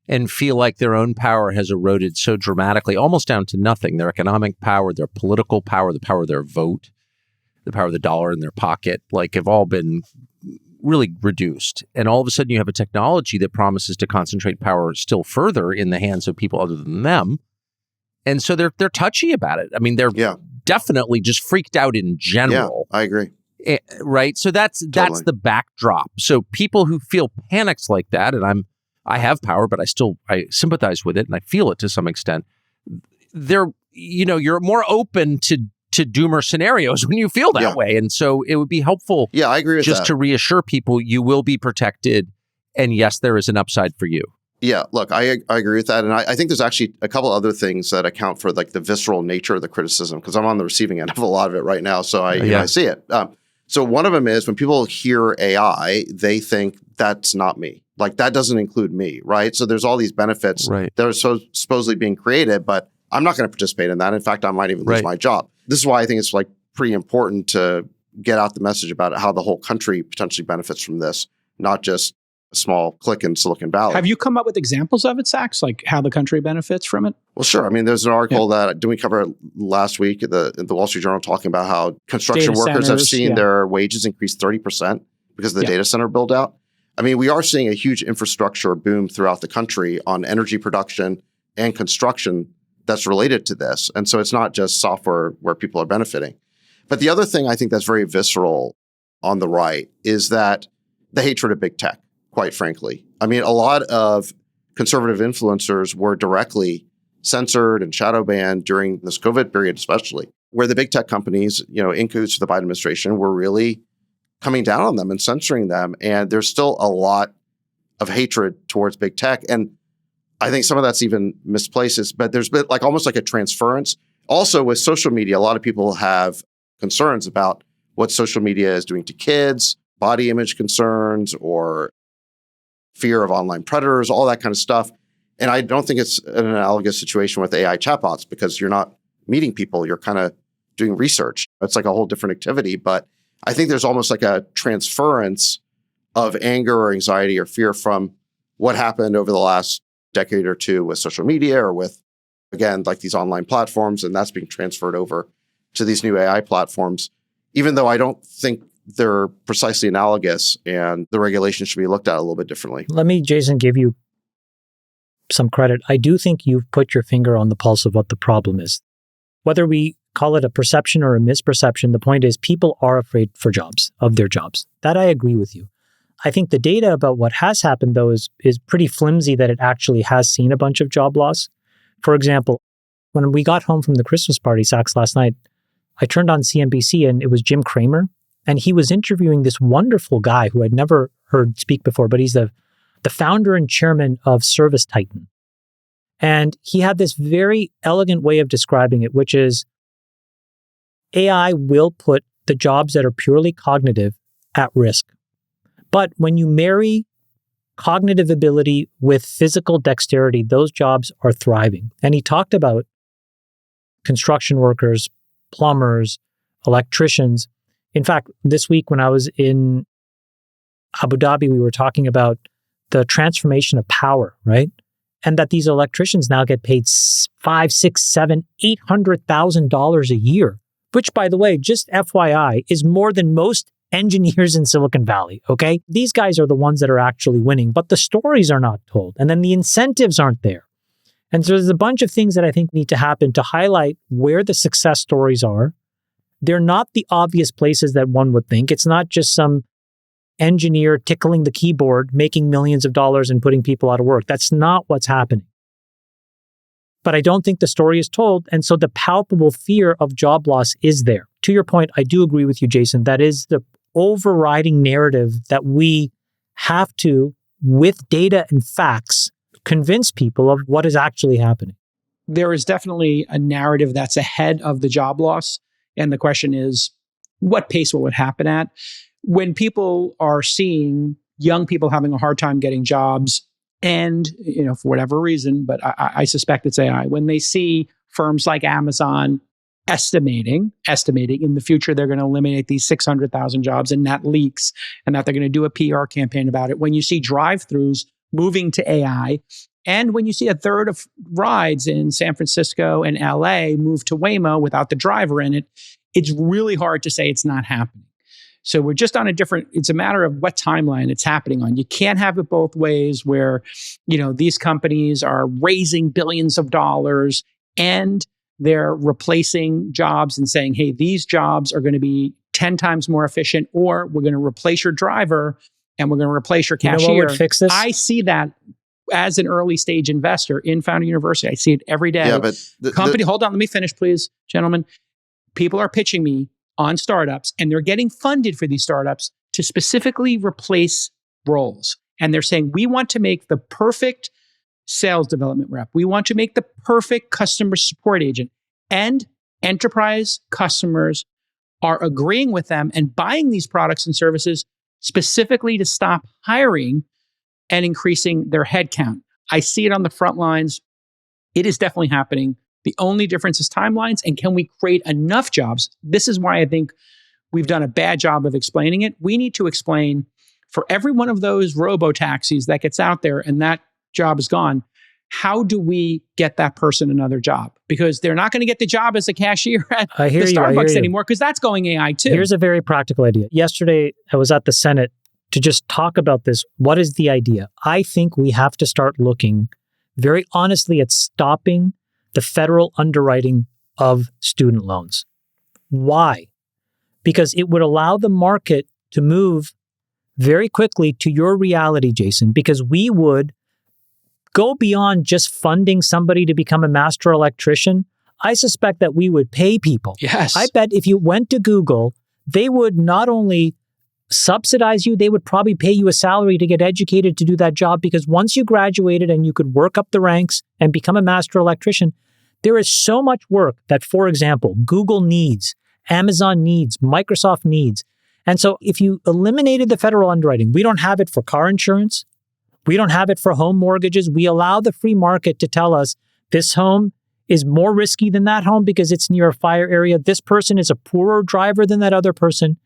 S2: and feel like their own power has eroded so dramatically, almost down to nothing. Their economic power, their political power, the power of their vote, the power of the dollar in their pocket, like have all been really reduced. And all of a sudden you have a technology that promises to concentrate power still further in the hands of people other than them. And so they're touchy about it. I mean, they're definitely just freaked out in general.
S3: Yeah, I agree.
S2: Right. So that's the backdrop. So people who feel panics like that, and I have power, but I sympathize with it and I feel it to some extent. You're more open to doomer scenarios when you feel that way. And so it would be helpful.
S3: Yeah, I agree with
S2: just
S3: that.
S2: to reassure people you will be protected. And yes, there is an upside for you.
S3: Yeah, look, I agree with that. And I think there's actually a couple other things that account for like the visceral nature of the criticism, because I'm on the receiving end of a lot of it right now. So I see it. So one of them is when people hear AI, they think that's not me. Like that doesn't include me, right? So there's all these benefits that are supposedly being created, but I'm not going to participate in that. In fact, I might even lose my job. This is why I think it's like pretty important to get out the message about how the whole country potentially benefits from this, not just a small clique in Silicon Valley.
S1: Have you come up with examples of it, Sachs, like how the country benefits from it?
S3: Well, sure. I mean, there's an article that we cover last week in the Wall Street Journal talking about how construction workers have seen their wages increase 30% because of the data center build out. I mean, we are seeing a huge infrastructure boom throughout the country on energy production and construction that's related to this. And so it's not just software where people are benefiting. But the other thing I think that's very visceral on the right is that the hatred of big tech, quite frankly. I mean, a lot of conservative influencers were directly censored and shadow banned during this COVID period, especially, where the big tech companies, in cahoots with the Biden administration, were really coming down on them and censoring them. And there's still a lot of hatred towards big tech. And I think some of that's even misplaced, but there's been like almost like a transference. Also with social media, a lot of people have concerns about what social media is doing to kids, body image concerns, or fear of online predators, all that kind of stuff. And I don't think it's an analogous situation with AI chatbots because you're not meeting people, you're kind of doing research. It's like a whole different activity. But I think there's almost like a transference of anger or anxiety or fear from what happened over the last decade or two with social media or with, again, like these online platforms, and that's being transferred over to these new AI platforms, even though I don't think they're precisely analogous and the regulations should be looked at a little bit differently.
S4: Let me, Jason, give you some credit. I do think you've put your finger on the pulse of what the problem is. Whether we call it a perception or a misperception, the point is people are afraid of their jobs. That I agree with you. I think the data about what has happened, though, is pretty flimsy that it actually has seen a bunch of job loss. For example, when we got home from the Christmas party, Sachs, last night, I turned on CNBC and it was Jim Cramer And he was interviewing this wonderful guy who I'd never heard speak before, but he's the founder and chairman of Service Titan. And he had this very elegant way of describing it, which is AI will put the jobs that are purely cognitive at risk. But when you marry cognitive ability with physical dexterity, those jobs are thriving. And he talked about construction workers, plumbers, electricians. In fact, this week when I was in Abu Dhabi, we were talking about the transformation of power, right? And that these electricians now get paid $500,000, $600,000, $700,000, $800,000 a year, which, by the way, just FYI, is more than most engineers in Silicon Valley, okay? These guys are the ones that are actually winning, but the stories are not told. And then the incentives aren't there. And so there's a bunch of things that I think need to happen to highlight where the success stories are. They're not the obvious places that one would think. It's not just some engineer tickling the keyboard, making millions of dollars and putting people out of work. That's not what's happening. But I don't think the story is told. And so the palpable fear of job loss is there. To your point, I do agree with you, Jason. That is the overriding narrative that we have to, with data and facts, convince people of what is actually happening.
S1: There is definitely a narrative that's ahead of the job loss. And the question is, what pace will it happen at? When people are seeing young people having a hard time getting jobs, and for whatever reason, but I suspect it's AI, when they see firms like Amazon estimating in the future they're going to eliminate these 600,000 jobs, and that leaks, and that they're going to do a PR campaign about it. When you see drive-thrus moving to AI, and when you see a third of rides in San Francisco and LA move to Waymo without the driver in it, it's really hard to say it's not happening. So we're just on it's a matter of what timeline it's happening on. You can't have it both ways where, these companies are raising billions of dollars and they're replacing jobs and saying, hey, these jobs are going to be 10 times more efficient, or we're going to replace your driver and we're going to replace your cashier.
S4: What would fix this?
S1: I see that as an early stage investor in Founder University. I see it every day.
S3: Yeah, but
S1: hold on, let me finish, please, gentlemen. People are pitching me on startups, and they're getting funded for these startups to specifically replace roles. And they're saying, we want to make the perfect sales development rep. We want to make the perfect customer support agent. And enterprise customers are agreeing with them and buying these products and services specifically to stop hiring and increasing their headcount. I see it on the front lines. It is definitely happening. The only difference is timelines, and can we create enough jobs? This is why I think we've done a bad job of explaining it. We need to explain for every one of those robo-taxis that gets out there and that job is gone, how do we get that person another job? Because they're not going to get the job as a cashier at the Starbucks anymore, because that's going AI too.
S4: Here's a very practical idea. Yesterday, I was at the Senate to just talk about this. What is the idea? I think we have to start looking very honestly at stopping the federal underwriting of student loans. Why? Because it would allow the market to move very quickly to your reality, Jason, because we would go beyond just funding somebody to become a master electrician. I suspect that we would pay people.
S1: Yes.
S4: I bet if you went to Google, they would not only subsidize you, they would probably pay you a salary to get educated to do that job, because once you graduated and you could work up the ranks and become a master electrician, there is so much work that, for example, Google needs, Amazon needs, Microsoft needs. And so if you eliminated the federal underwriting, we don't have it for car insurance. We don't have it for home mortgages. We allow the free market to tell us this home is more risky than that home because it's near a fire area. This person is a poorer driver than that other person.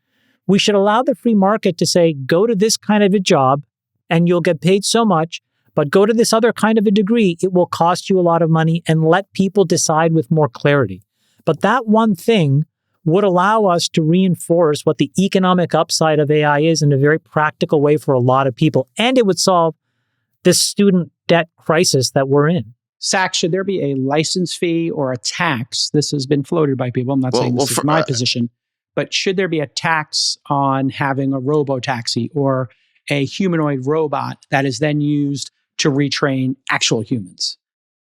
S4: We should allow the free market to say, go to this kind of a job and you'll get paid so much, but go to this other kind of a degree, it will cost you a lot of money, and let people decide with more clarity. But that one thing would allow us to reinforce what the economic upside of AI is in a very practical way for a lot of people. And it would solve this student debt crisis that we're in.
S1: Zach, should there be a license fee or a tax? This has been floated by people. I'm not saying this is my position, but should there be a tax on having a robo-taxi or a humanoid robot that is then used to retrain actual humans?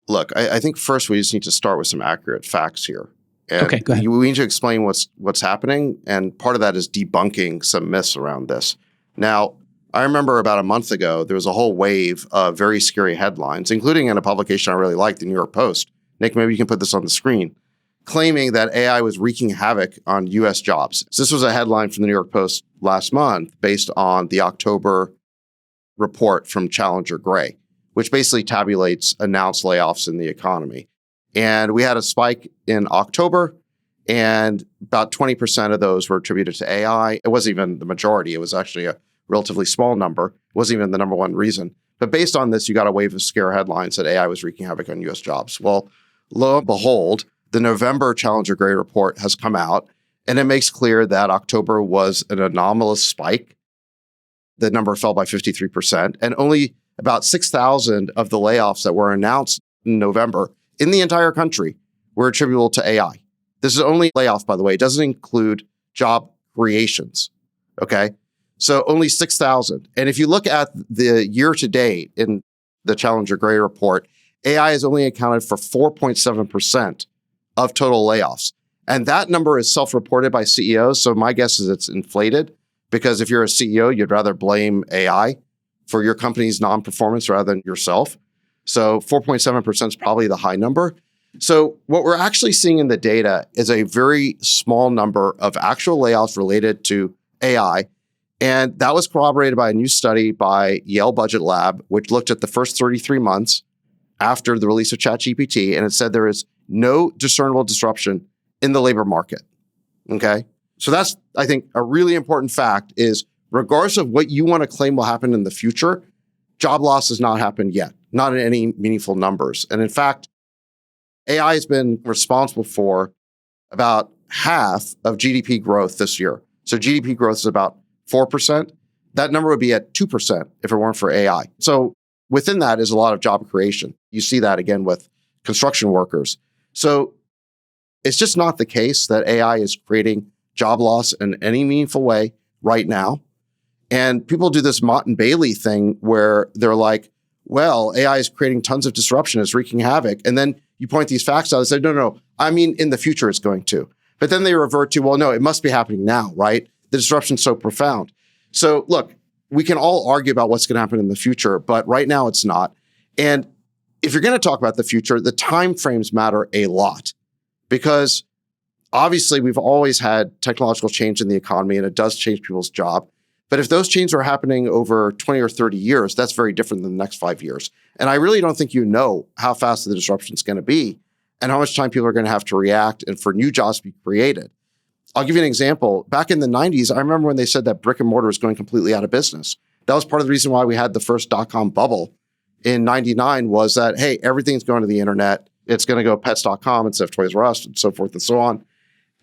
S3: Look, I think first we just need to start with some accurate facts here. And
S1: okay, go ahead.
S3: we need to explain what's happening. And part of that is debunking some myths around this. Now, I remember about a month ago, there was a whole wave of very scary headlines, including in a publication I really liked, the New York Post. Nick, maybe you can put this on the screen, claiming that AI was wreaking havoc on U.S. jobs. So this was a headline from the New York Post last month based on the October report from Challenger Gray, which basically tabulates announced layoffs in the economy. And we had a spike in October, and about 20% of those were attributed to AI. It wasn't even the majority. It was actually a relatively small number. It wasn't even the number one reason. But based on this, you got a wave of scare headlines that AI was wreaking havoc on U.S. jobs. Well, lo and behold, the November Challenger Gray report has come out, and it makes clear that October was an anomalous spike. The number fell by 53%, and only about 6,000 of the layoffs that were announced in November in the entire country were attributable to AI. This is only layoff, by the way. It doesn't include job creations, okay? So only 6,000. And if you look at the year to date in the Challenger Gray report, AI has only accounted for 4.7% of total layoffs. And that number is self-reported by CEOs. So my guess is it's inflated, because if you're a CEO, you'd rather blame AI for your company's non-performance rather than yourself. So 4.7% is probably the high number. So what we're actually seeing in the data is a very small number of actual layoffs related to AI. And that was corroborated by a new study by Yale Budget Lab, which looked at the first 33 months after the release of ChatGPT, and it said there is no discernible disruption in the labor market. Okay? So that's, I think, a really important fact is regardless of what you want to claim will happen in the future, job loss has not happened yet, not in any meaningful numbers. And in fact, AI has been responsible for about half of GDP growth this year. So GDP growth is about 4%. That number would be at 2% if it weren't for AI. So within that is a lot of job creation. You see that again with construction workers. So it's just not the case that AI is creating job loss in any meaningful way right now. And people do this Mott and Bailey thing where they're like, well, AI is creating tons of disruption, it's wreaking havoc. And then you point these facts out and say, no, I mean, in the future it's going to. But then they revert to, well, no, it must be happening now, right? The disruption's so profound. So look, we can all argue about what's going to happen in the future, but right now it's not. And if you're going to talk about the future, the time frames matter a lot, because obviously we've always had technological change in the economy and it does change people's job. But if those changes are happening over 20 or 30 years, that's very different than the next 5 years. And I really don't think you know how fast the disruption is going to be and how much time people are going to have to react and for new jobs to be created. I'll give you an example. Back in the 90s, I remember when they said that brick and mortar was going completely out of business. That was part of the reason why we had the first dot-com bubble in 99 was that, hey, everything's going to the internet. It's going to go pets.com instead of Toys R Us and so forth and so on.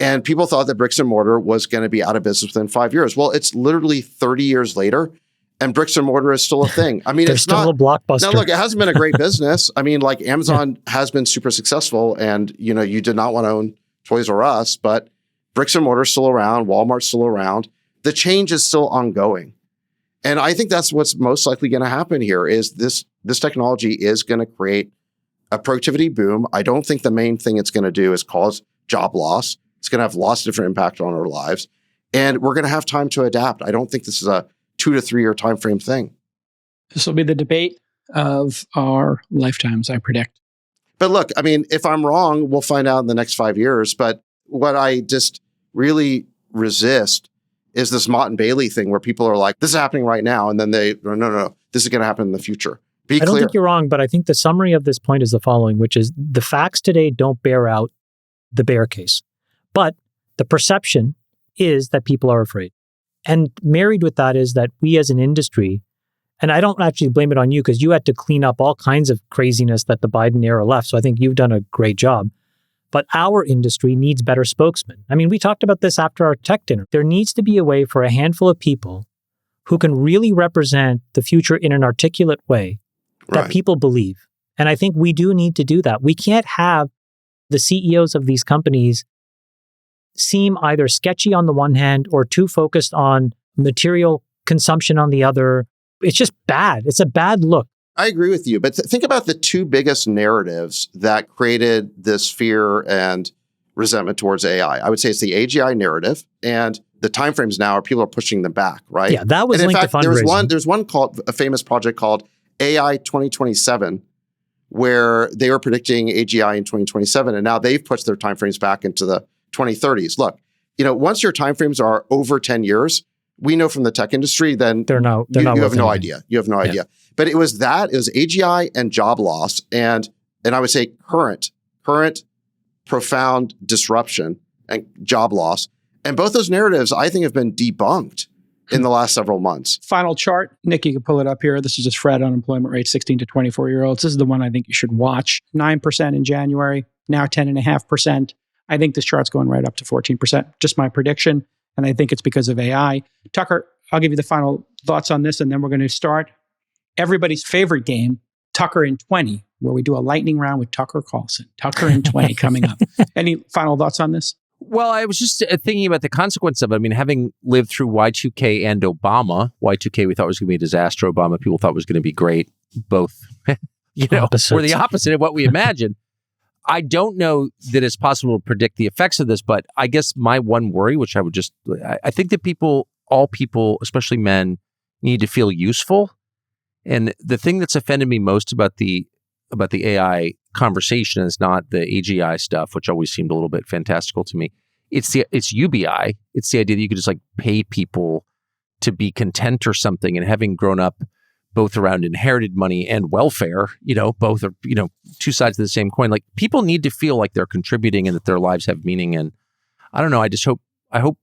S3: And people thought that bricks and mortar was going to be out of business within 5 years. Well, it's literally 30 years later, and bricks and mortar is still a thing. I mean, it's
S4: still
S3: not
S4: a blockbuster.
S3: Now, look, it hasn't been a great business. I mean, like Amazon has been super successful, and you did not want to own Toys R Us, but bricks and mortar is still around. Walmart's still around. The change is still ongoing, and I think that's what's most likely going to happen here. Is this technology is going to create a productivity boom. I don't think the main thing it's going to do is cause job loss. It's going to have lots of different impact on our lives, and we're going to have time to adapt. I don't think this is a 2 to 3 year time frame thing.
S1: This will be the debate of our lifetimes, I predict.
S3: But look, I mean, if I'm wrong, we'll find out in the next 5 years. But what I just really resist is this Mott and Bailey thing where people are like, this is happening right now. And then no, this is going to happen in the future. Be clear.
S4: I don't think you're wrong, but I think the summary of this point is the following, which is the facts today don't bear out the bear case. But the perception is that people are afraid. And married with that is that we as an industry, and I don't actually blame it on you because you had to clean up all kinds of craziness that the Biden era left. So I think you've done a great job. But our industry needs better spokesmen. I mean, we talked about this after our tech dinner. There needs to be a way for a handful of people who can really represent the future in an articulate way that people believe. And I think we do need to do that. We can't have the CEOs of these companies seem either sketchy on the one hand or too focused on material consumption on the other. It's just bad. It's a bad look.
S3: I agree with you. But think about the two biggest narratives that created this fear and resentment towards AI. I would say it's the AGI narrative, and the timeframes now are people are pushing them back, right?
S4: Yeah, that was
S3: and in
S4: linked
S3: fact,
S4: to fundraising.
S3: there's one called a famous project called AI 2027, where they were predicting AGI in 2027, and now they've pushed their timeframes back into the 2030s. Look, once your timeframes are over 10 years, we know from the tech industry, then
S4: they're not
S3: you have no
S4: anything.
S3: idea. You have no idea. But it was AGI and job loss, and I would say current profound disruption and job loss. And both those narratives, I think, have been debunked in the last several months.
S1: Final chart. Nick, you can pull it up here. This is just Fred unemployment rate, 16 to 24-year-olds. This is the one I think you should watch. 9% in January, now 10.5%. I think this chart's going right up to 14%. Just my prediction. And I think it's because of AI. Tucker, I'll give you the final thoughts on this, and then we're going to start everybody's favorite game, Tucker in 20, where we do a lightning round with Tucker Carlson. Tucker in 20 coming up. Any final thoughts on this?
S2: Well, I was just thinking about the consequence of it. I mean, having lived through Y2K and Obama, Y2K we thought was going to be a disaster. Obama people thought was going to be great. Both, were the opposite of what we imagined. I don't know that it's possible to predict the effects of this, but I guess my one worry, which I think that all people, especially men, need to feel useful. And the thing that's offended me most about the AI conversation is not the AGI stuff, which always seemed a little bit fantastical to me. It's UBI. It's the idea that you could just pay people to be content or something. And having grown up both around inherited money and welfare, both are, two sides of the same coin. People need to feel like they're contributing and that their lives have meaning. And I don't know. I hope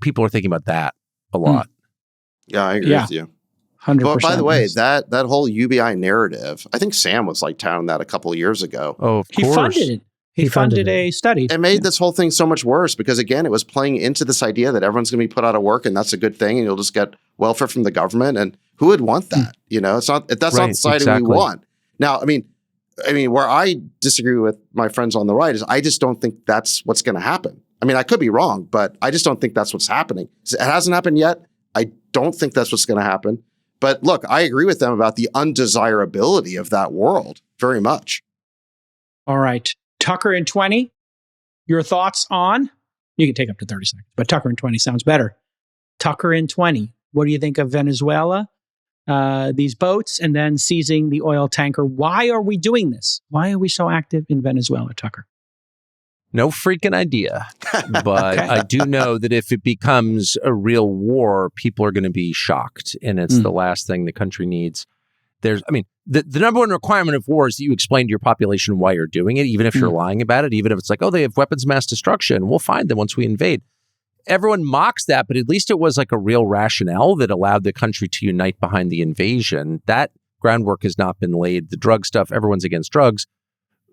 S2: people are thinking about that a lot.
S3: Yeah, I agree with you.
S1: 100%.
S3: But by the way, that whole UBI narrative, I think Sam was touting that a couple of years ago.
S2: Oh, of course.
S1: He funded it. He funded a study.
S3: It made this whole thing so much worse because, again, it was playing into this idea that everyone's going to be put out of work and that's a good thing and you'll just get welfare from the government. And who would want that? That's not the society we want. Now, I mean, where I disagree with my friends on the right is I just don't think that's what's going to happen. I mean, I could be wrong, but I just don't think that's what's happening. It hasn't happened yet. I don't think that's what's going to happen. But look, I agree with them about the undesirability of that world very much.
S1: All right. Tucker in 20, your thoughts on, you can take up to 30 seconds, but Tucker in 20 sounds better. Tucker in 20, what do you think of Venezuela, these boats, and then seizing the oil tanker? Why are we doing this? Why are we so active in Venezuela, Tucker?
S2: No freaking idea. But I do know that if it becomes a real war, people are going to be shocked. And it's the last thing the country needs. The number one requirement of war is that you explain to your population why you're doing it, even if you're lying about it, even if it's they have weapons of mass destruction. We'll find them once we invade. Everyone mocks that, but at least it was a real rationale that allowed the country to unite behind the invasion. That groundwork has not been laid. The drug stuff, everyone's against drugs.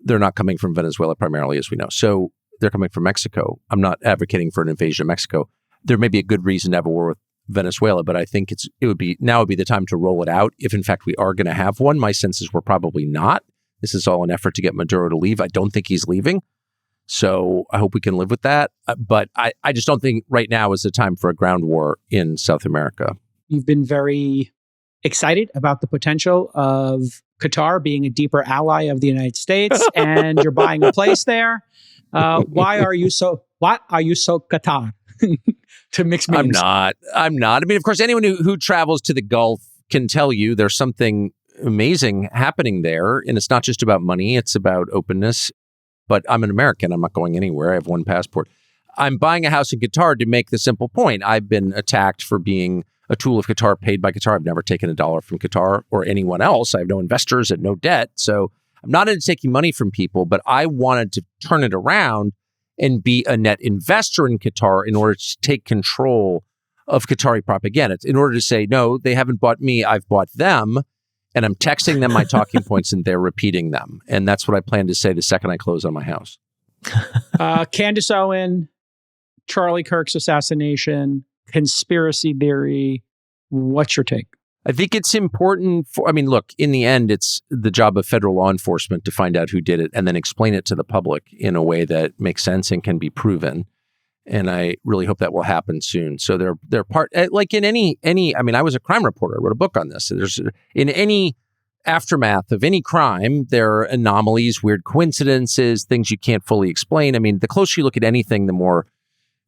S2: They're not coming from Venezuela primarily, as we know. So they're coming from Mexico. I'm not advocating for an invasion of Mexico. There may be a good reason to have a war with Venezuela, but I think it would be the time to roll it out. If in fact we are going to have one, my sense is we're probably not. This is all an effort to get Maduro to leave. I don't think he's leaving. So I hope we can live with that. But I just don't think right now is the time for a ground war in South America.
S1: You've been very excited about the potential of Qatar being a deeper ally of the United States, and you're buying a place there. Why are you so Qatar? To mix memes.
S2: I'm not. I mean, of course, anyone who travels to the Gulf can tell you there's something amazing happening there. And it's not just about money. It's about openness. But I'm an American. I'm not going anywhere. I have one passport. I'm buying a house in Qatar to make the simple point. I've been attacked for being a tool of Qatar, paid by Qatar. I've never taken $1 from Qatar or anyone else. I have no investors and no debt. So I'm not into taking money from people, but I wanted to turn it around and be a net investor in Qatar in order to take control of Qatari propaganda. In order to say, no, they haven't bought me, I've bought them. And I'm texting them my talking points and they're repeating them. And that's what I plan to say the second I close on my house.
S1: Candace Owen, Charlie Kirk's assassination, conspiracy theory. What's your take?
S2: I think it's important look, in the end, it's the job of federal law enforcement to find out who did it and then explain it to the public in a way that makes sense and can be proven. And I really hope that will happen soon. So they're part, like in any, I was a crime reporter, I wrote a book on this. There's in any aftermath of any crime, there are anomalies, weird coincidences, things you can't fully explain. I mean, the closer you look at anything, the more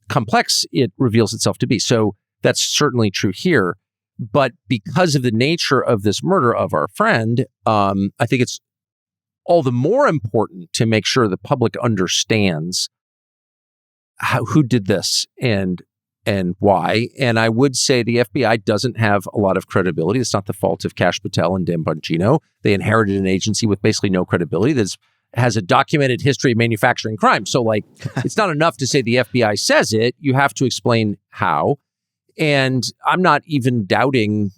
S2: complex it reveals itself to be. So that's certainly true here. But because of the nature of this murder of our friend, I think it's all the more important to make sure the public understands who did this and why. And I would say the FBI doesn't have a lot of credibility. It's not the fault of Kash Patel and Dan Bongino. They inherited an agency with basically no credibility that has a documented history of manufacturing crime. So, like, it's not enough to say the FBI says it. You have to explain how. And I'm not even doubting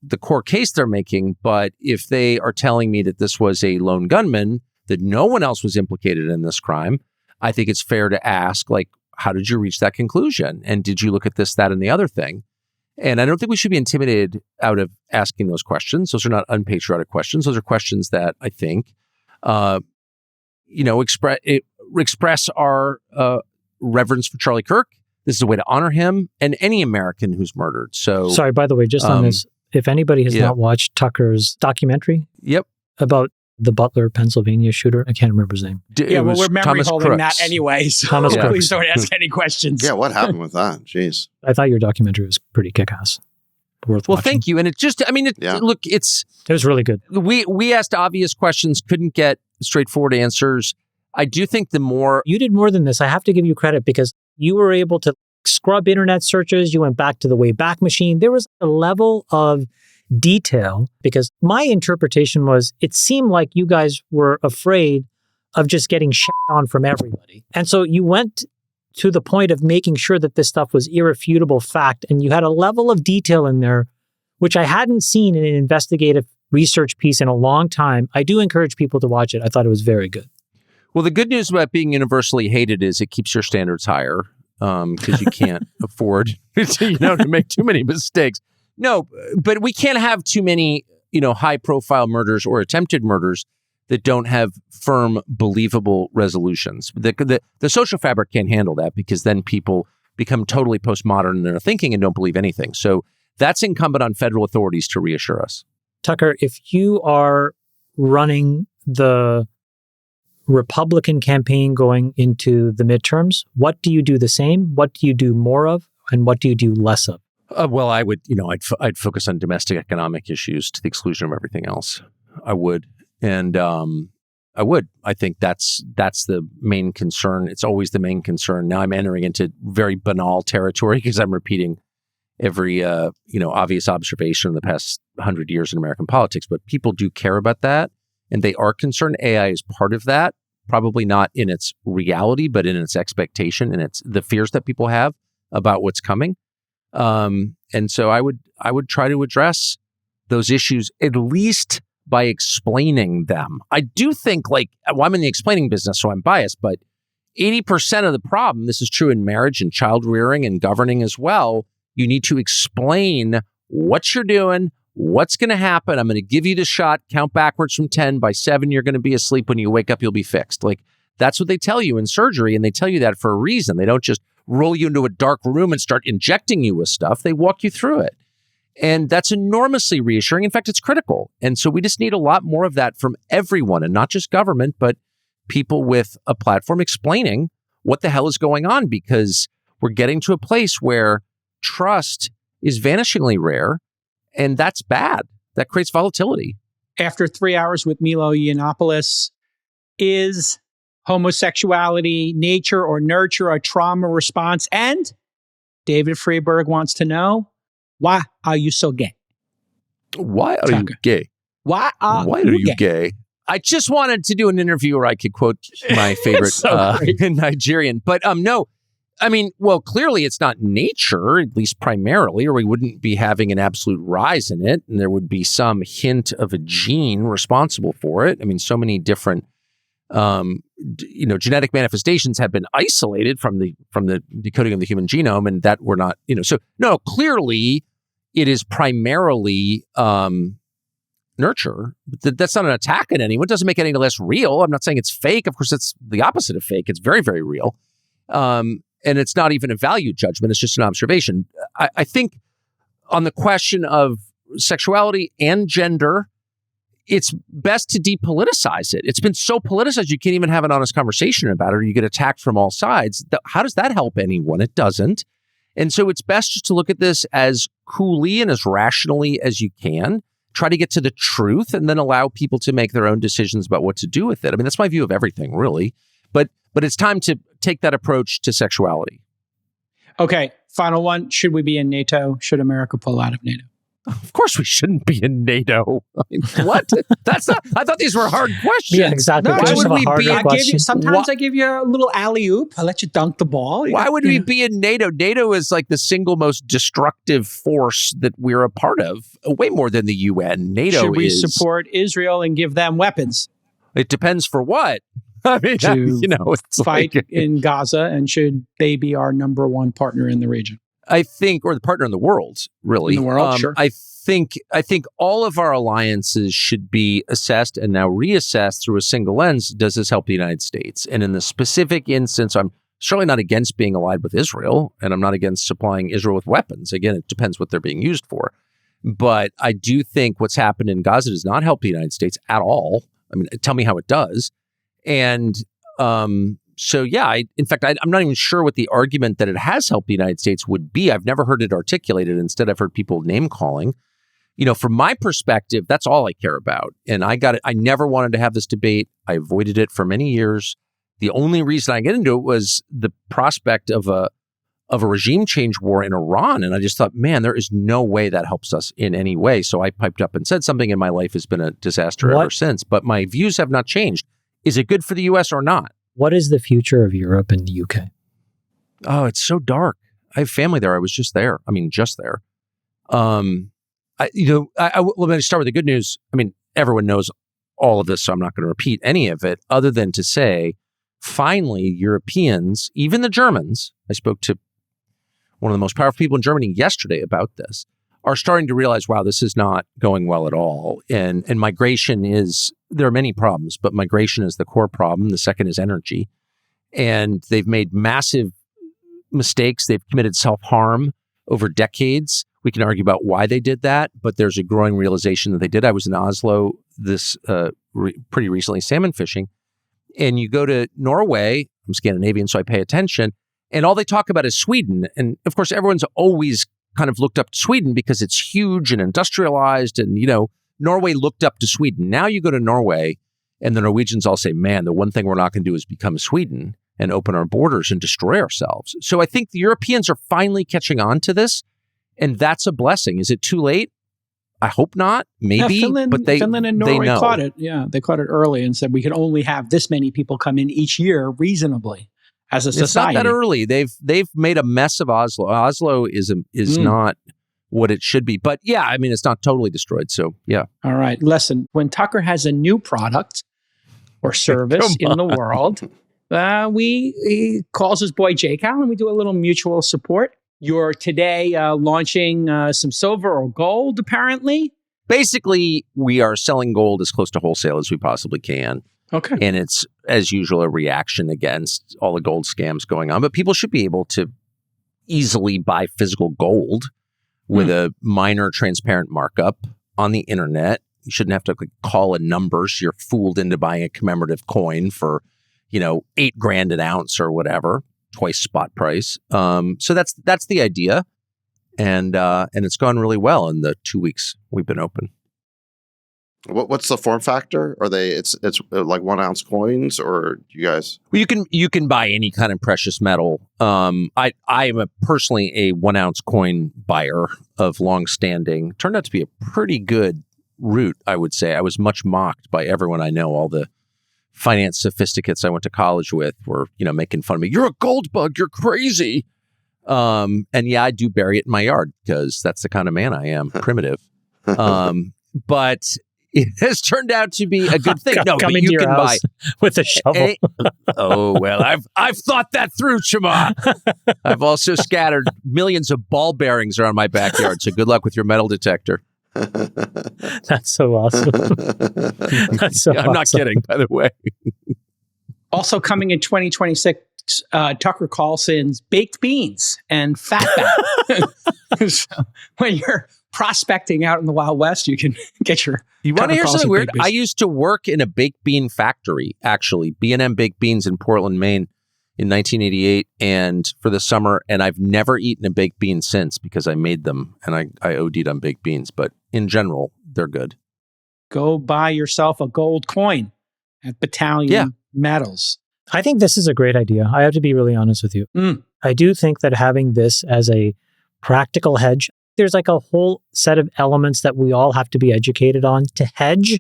S2: the core case they're making, but if they are telling me that this was a lone gunman, that no one else was implicated in this crime, I think it's fair to ask, like, how did you reach that conclusion? And did you look at this, that, and the other thing? And I don't think we should be intimidated out of asking those questions. Those are not unpatriotic questions. Those are questions that I think, express our reverence for Charlie Kirk. This is a way to honor him and any American who's murdered. So,
S4: sorry, by the way, just on this, if anybody has not watched Tucker's documentary about the Butler, Pennsylvania shooter, I can't remember his name.
S1: We're memory holding that anyway, so please don't ask any questions.
S3: Yeah, what happened with that? Jeez.
S4: I thought your documentary was pretty kick-ass. Worth watching.
S2: Thank you. And it just, look, it
S4: was really good.
S2: We asked obvious questions, couldn't get straightforward answers. I do think the more...
S4: You did more than this. I have to give you credit because you were able to scrub internet searches. You went back to the Wayback Machine. There was a level of detail because my interpretation was it seemed like you guys were afraid of just getting shit on from everybody. And so you went to the point of making sure that this stuff was irrefutable fact. And you had a level of detail in there, which I hadn't seen in an investigative research piece in a long time. I do encourage people to watch it. I thought it was very good.
S2: Well, the good news about being universally hated is it keeps your standards higher because you can't afford to make too many mistakes. No, but we can't have too many, high-profile murders or attempted murders that don't have firm, believable resolutions. The social fabric can't handle that because then people become totally postmodern in their thinking and don't believe anything. So that's incumbent on federal authorities to reassure us.
S4: Tucker, if you are running the Republican campaign going into the midterms, what do you do the same? What do you do more of? And what do you do less of?
S2: Well, I would, I'd focus on domestic economic issues to the exclusion of everything else. I would. And I think that's the main concern. It's always the main concern. Now I'm entering into very banal territory because I'm repeating every, obvious observation in the past 100 years in American politics. But people do care about that. And they are concerned. AI is part of that, probably not in its reality, but in its expectation and it's the fears that people have about what's coming. And so I would try to address those issues at least by explaining them. I do think I'm in the explaining business, so I'm biased, but 80% of the problem, this is true in marriage and child rearing and governing as well. You need to explain what you're doing, what's going to happen. I'm going to give you the shot, count backwards from 10. By 7, you're going to be asleep. When you wake up, you'll be fixed. That's what they tell you in surgery. And they tell you that for a reason. They don't just roll you into a dark room and start injecting you with stuff. They walk you through it. And that's enormously reassuring. In fact, it's critical. And so we just need a lot more of that from everyone, and not just government, but people with a platform explaining what the hell is going on, because we're getting to a place where trust is vanishingly rare, and that's bad. That creates volatility.
S1: After 3 hours with Milo Yiannopoulos, is homosexuality nature or nurture, a trauma response? And David Freeberg wants to know, why are you so gay?
S2: Why are you gay?
S1: Why are you
S2: gay? I just wanted to do an interview where I could quote my favorite Nigerian. But no, I mean, well, clearly it's not nature, at least primarily, or we wouldn't be having an absolute rise in it. And there would be some hint of a gene responsible for it. I mean, so many different genetic manifestations have been isolated from the decoding of the human genome, and that we're not, so no, clearly it is primarily nurture. But that's not an attack on anyone. It doesn't make it any less real. I'm not saying it's fake. Of course, it's the opposite of fake. It's very, very real. And it's not even a value judgment. It's just an observation. I think on the question of sexuality and gender, it's best to depoliticize it. It's been so politicized, you can't even have an honest conversation about it, or you get attacked from all sides. How does that help anyone? It doesn't. And so it's best just to look at this as coolly and as rationally as you can, try to get to the truth, and then allow people to make their own decisions about what to do with it. I mean, that's my view of everything, really. But it's time to take that approach to sexuality.
S1: Okay, final one. Should we be in NATO? Should America pull out of NATO?
S2: Of course we shouldn't be in NATO. I mean, what? That's not, I thought these were hard questions.
S4: Yeah, exactly.
S1: No,
S2: why would we be?
S1: I give you a little alley-oop. I let you dunk the ball.
S2: Why would we be in NATO? NATO is like the single most destructive force that we're a part of, way more than the UN. NATO
S1: Should we
S2: is...
S1: support Israel and give them weapons?
S2: It depends for what. I mean, it's
S1: fight
S2: like,
S1: in Gaza, and should they be our number one partner in the region?
S2: I think, or the partner in the world, really.
S1: In the world, sure.
S2: I think all of our alliances should be assessed and now reassessed through a single lens. Does this help the United States? And in the specific instance, I'm certainly not against being allied with Israel, and I'm not against supplying Israel with weapons. Again, it depends what they're being used for. But I do think what's happened in Gaza does not help the United States at all. I mean, tell me how it does. And so, yeah, in fact, I'm not even sure what the argument that it has helped the United States would be. I've never heard it articulated. Instead, I've heard people name calling. From my perspective, that's all I care about. And I never wanted to have this debate. I avoided it for many years. The only reason I get into it was the prospect of a regime change war in Iran. And I just thought, man, there is no way that helps us in any way. So I piped up and said something, and my life has been a disaster ever since. But my views have not changed. Is it good for the U.S. or not?
S4: What is the future of Europe and the UK?
S2: Oh, it's so dark. I have family there. I was just there. I mean, just there. Let me start with the good news. I mean, everyone knows all of this, so I'm not going to repeat any of it, other than to say, finally, Europeans, even the Germans, I spoke to one of the most powerful people in Germany yesterday about this, are starting to realize, wow, this is not going well at all. And migration there are many problems, but migration is the core problem. The second is energy. And they've made massive mistakes. They've committed self-harm over decades. We can argue about why they did that, but there's a growing realization that they did. I was in Oslo pretty recently salmon fishing, and you go to Norway. I'm Scandinavian, so I pay attention, and all they talk about is Sweden. And of course, everyone's always kind of looked up to Sweden because it's huge and industrialized, and Norway looked up to Sweden. Now you go to Norway, and the Norwegians all say, man, the one thing we're not going to do is become Sweden and open our borders and destroy ourselves. So I think the Europeans are finally catching on to this, and that's a blessing. Is it too late? I hope not. Maybe, but
S1: Finland and Norway caught it. Yeah, they caught it early and said we can only have this many people come in each year reasonably as a society.
S2: It's not that early. They've made a mess of Oslo. Oslo is not what it should be. But yeah, I mean, it's not totally destroyed. So yeah.
S1: All right. Listen, when Tucker has a new product or service in the world, he calls his boy Jake Al, and we do a little mutual support. You're today launching some silver or gold, apparently.
S2: Basically, we are selling gold as close to wholesale as we possibly can.
S1: Okay.
S2: And it's, as usual, a reaction against all the gold scams going on. But people should be able to easily buy physical gold with a minor transparent markup on the internet. You shouldn't have to call a number so you're fooled into buying a commemorative coin for, $8,000 an ounce or whatever, twice spot price. So that's the idea. And it's gone really well in the 2 weeks we've been open.
S3: What's the form factor? Are they? It's like 1 ounce coins, or you guys?
S2: Well, you can buy any kind of precious metal. I am personally a 1 ounce coin buyer of longstanding. Turned out to be a pretty good route, I would say. I was much mocked by everyone I know. All the finance sophisticates I went to college with were making fun of me. You're a gold bug. You're crazy. And yeah, I do bury it in my yard because that's the kind of man I am. Primitive. But it has turned out to be a good thing. No,
S4: Come
S2: but
S4: into
S2: you
S4: your
S2: can
S4: house
S2: buy
S4: with a shovel.
S2: Oh well, I've thought that through, Shema. I've also scattered millions of ball bearings around my backyard. So good luck with your metal detector.
S4: That's so awesome. That's so
S2: I'm not kidding, by the way.
S1: Also coming in 2026, Tucker Carlson's baked beans and fatback. So when prospecting out in the Wild West, you can get your.
S2: You want to hear something weird? I used to work in a baked bean factory, actually, B&M Baked Beans in Portland, Maine, in 1988, and for the summer, and I've never eaten a baked bean since because I made them and I OD'd on baked beans. But in general, they're good.
S1: Go buy yourself a gold coin at Battalion Metals.
S4: I think this is a great idea. I have to be really honest with you. I do think that having this as a practical hedge, there's like a whole set of elements that we all have to be educated on to hedge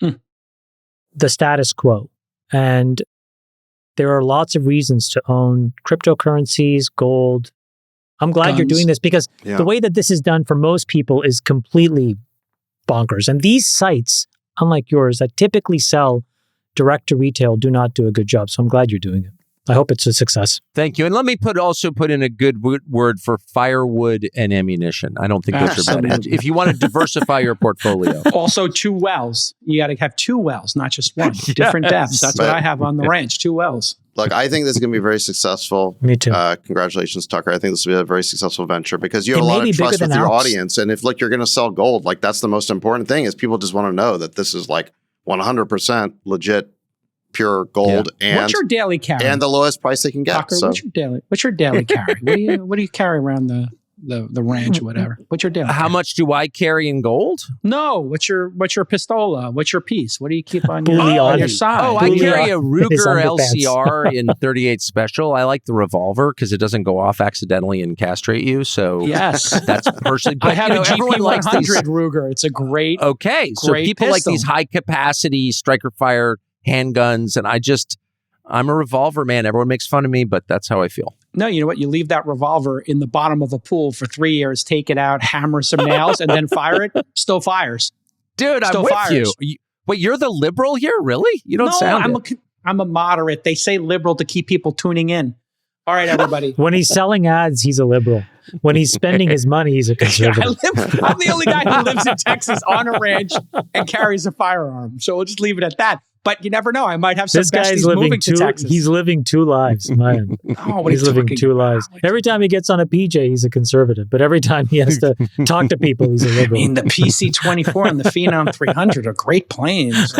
S4: the status quo. And there are lots of reasons to own cryptocurrencies, gold. I'm glad you're doing this because the way that this is done for most people is completely bonkers. And these sites, unlike yours, that typically sell direct to retail, do not do a good job. So I'm glad you're doing it. I hope it's a success.
S2: Thank you. And let me also put in a good word for firewood and ammunition. I don't think those are bad hedges. If you want to diversify your portfolio. Also,
S1: 2 wells. You got to have 2 wells, not just one. Different depths. That's what I have on the ranch, 2 wells.
S3: Look, I think this is going to be very successful.
S4: Me too.
S3: Congratulations, Tucker. I think this will be a very successful venture because you have a lot of trust with your audience. And if, you're going to sell gold, that's the most important thing is people just want to know that this is 100% legit pure gold and
S1: what's your daily carry
S3: and the lowest price they can get.
S1: Tucker, what's your daily carry? What do you carry around the ranch or whatever? What's your daily
S2: How
S1: carry?
S2: much do I carry in gold?
S1: No, what's your pistola? What's your piece? What do you keep on your side?
S2: Oh, I carry a Ruger LCR in 38 Special. I like the revolver because it doesn't go off accidentally and castrate you. So
S1: yes,
S2: that's personally.
S1: I have a GP 100 Ruger. It's a great.
S2: Okay, so people like these high capacity striker fire handguns, and I'm a revolver man. Everyone makes fun of me, but that's how I feel.
S1: No, you know what? You leave that revolver in the bottom of a pool for 3 years, take it out, hammer some nails, and then fire it. Still fires.
S2: Dude, I'm with you. Wait, you're the liberal here? Really? You don't sound it.
S1: I'm a moderate. They say liberal to keep people tuning in. All right, everybody.
S4: When he's selling ads, he's a liberal. When he's spending his money, he's a conservative.
S1: I'm the only guy who lives in Texas on a ranch and carries a firearm. So we'll just leave it at that. But you never know. I might have some besties moving to Texas.
S4: He's living 2 lives, man. He's living 2 lives. Every time he gets on a PJ, he's a conservative. But every time he has to talk to people, he's a liberal.
S1: I mean, the PC-24 and the Phenom 300 are great planes.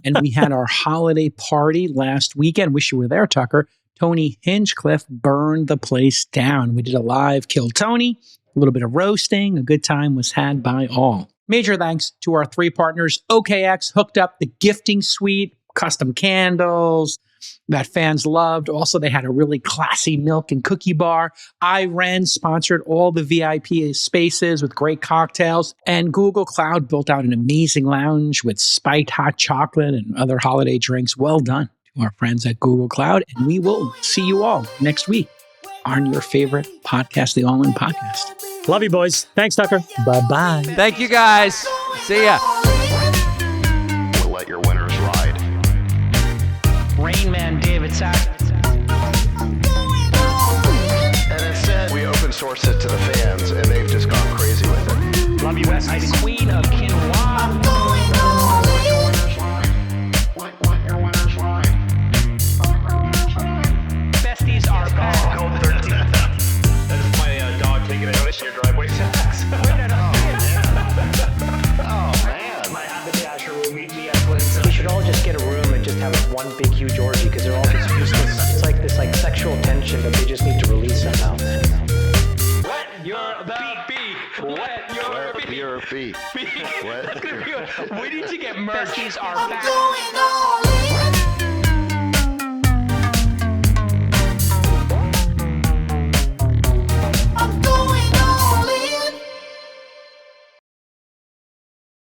S1: And we had our holiday party last weekend. Wish you were there, Tucker. Tony Hinchcliffe burned the place down. We did a live Kill Tony, a little bit of roasting. A good time was had by all. Major thanks to our 3 partners. OKX hooked up the gifting suite, custom candles that fans loved. Also, they had a really classy milk and cookie bar. iRen sponsored all the VIP spaces with great cocktails. And Google Cloud built out an amazing lounge with spiked hot chocolate and other holiday drinks. Well done to our friends at Google Cloud. And we will see you all next week on your favorite podcast, the All In Podcast.
S4: Love you, boys. Thanks, Tucker. Bye-bye.
S2: Thank you, guys. See ya.
S3: We'll let your winners ride.
S1: Rain Man David Sack.
S3: And instead, we open source it to the fans, and they've just gone crazy with it.
S1: Love you, besties. Queen of Quinoa. Besties are back.
S3: Taking a notice in your driveway sex.
S5: We should all just get a room and just have one big huge orgy because they're all just useless. It's like this sexual tension that they just need to release somehow.
S1: Wet your beak. Wet your beak.
S3: Wet your beak.
S1: We need to get merch.
S5: Besties are back.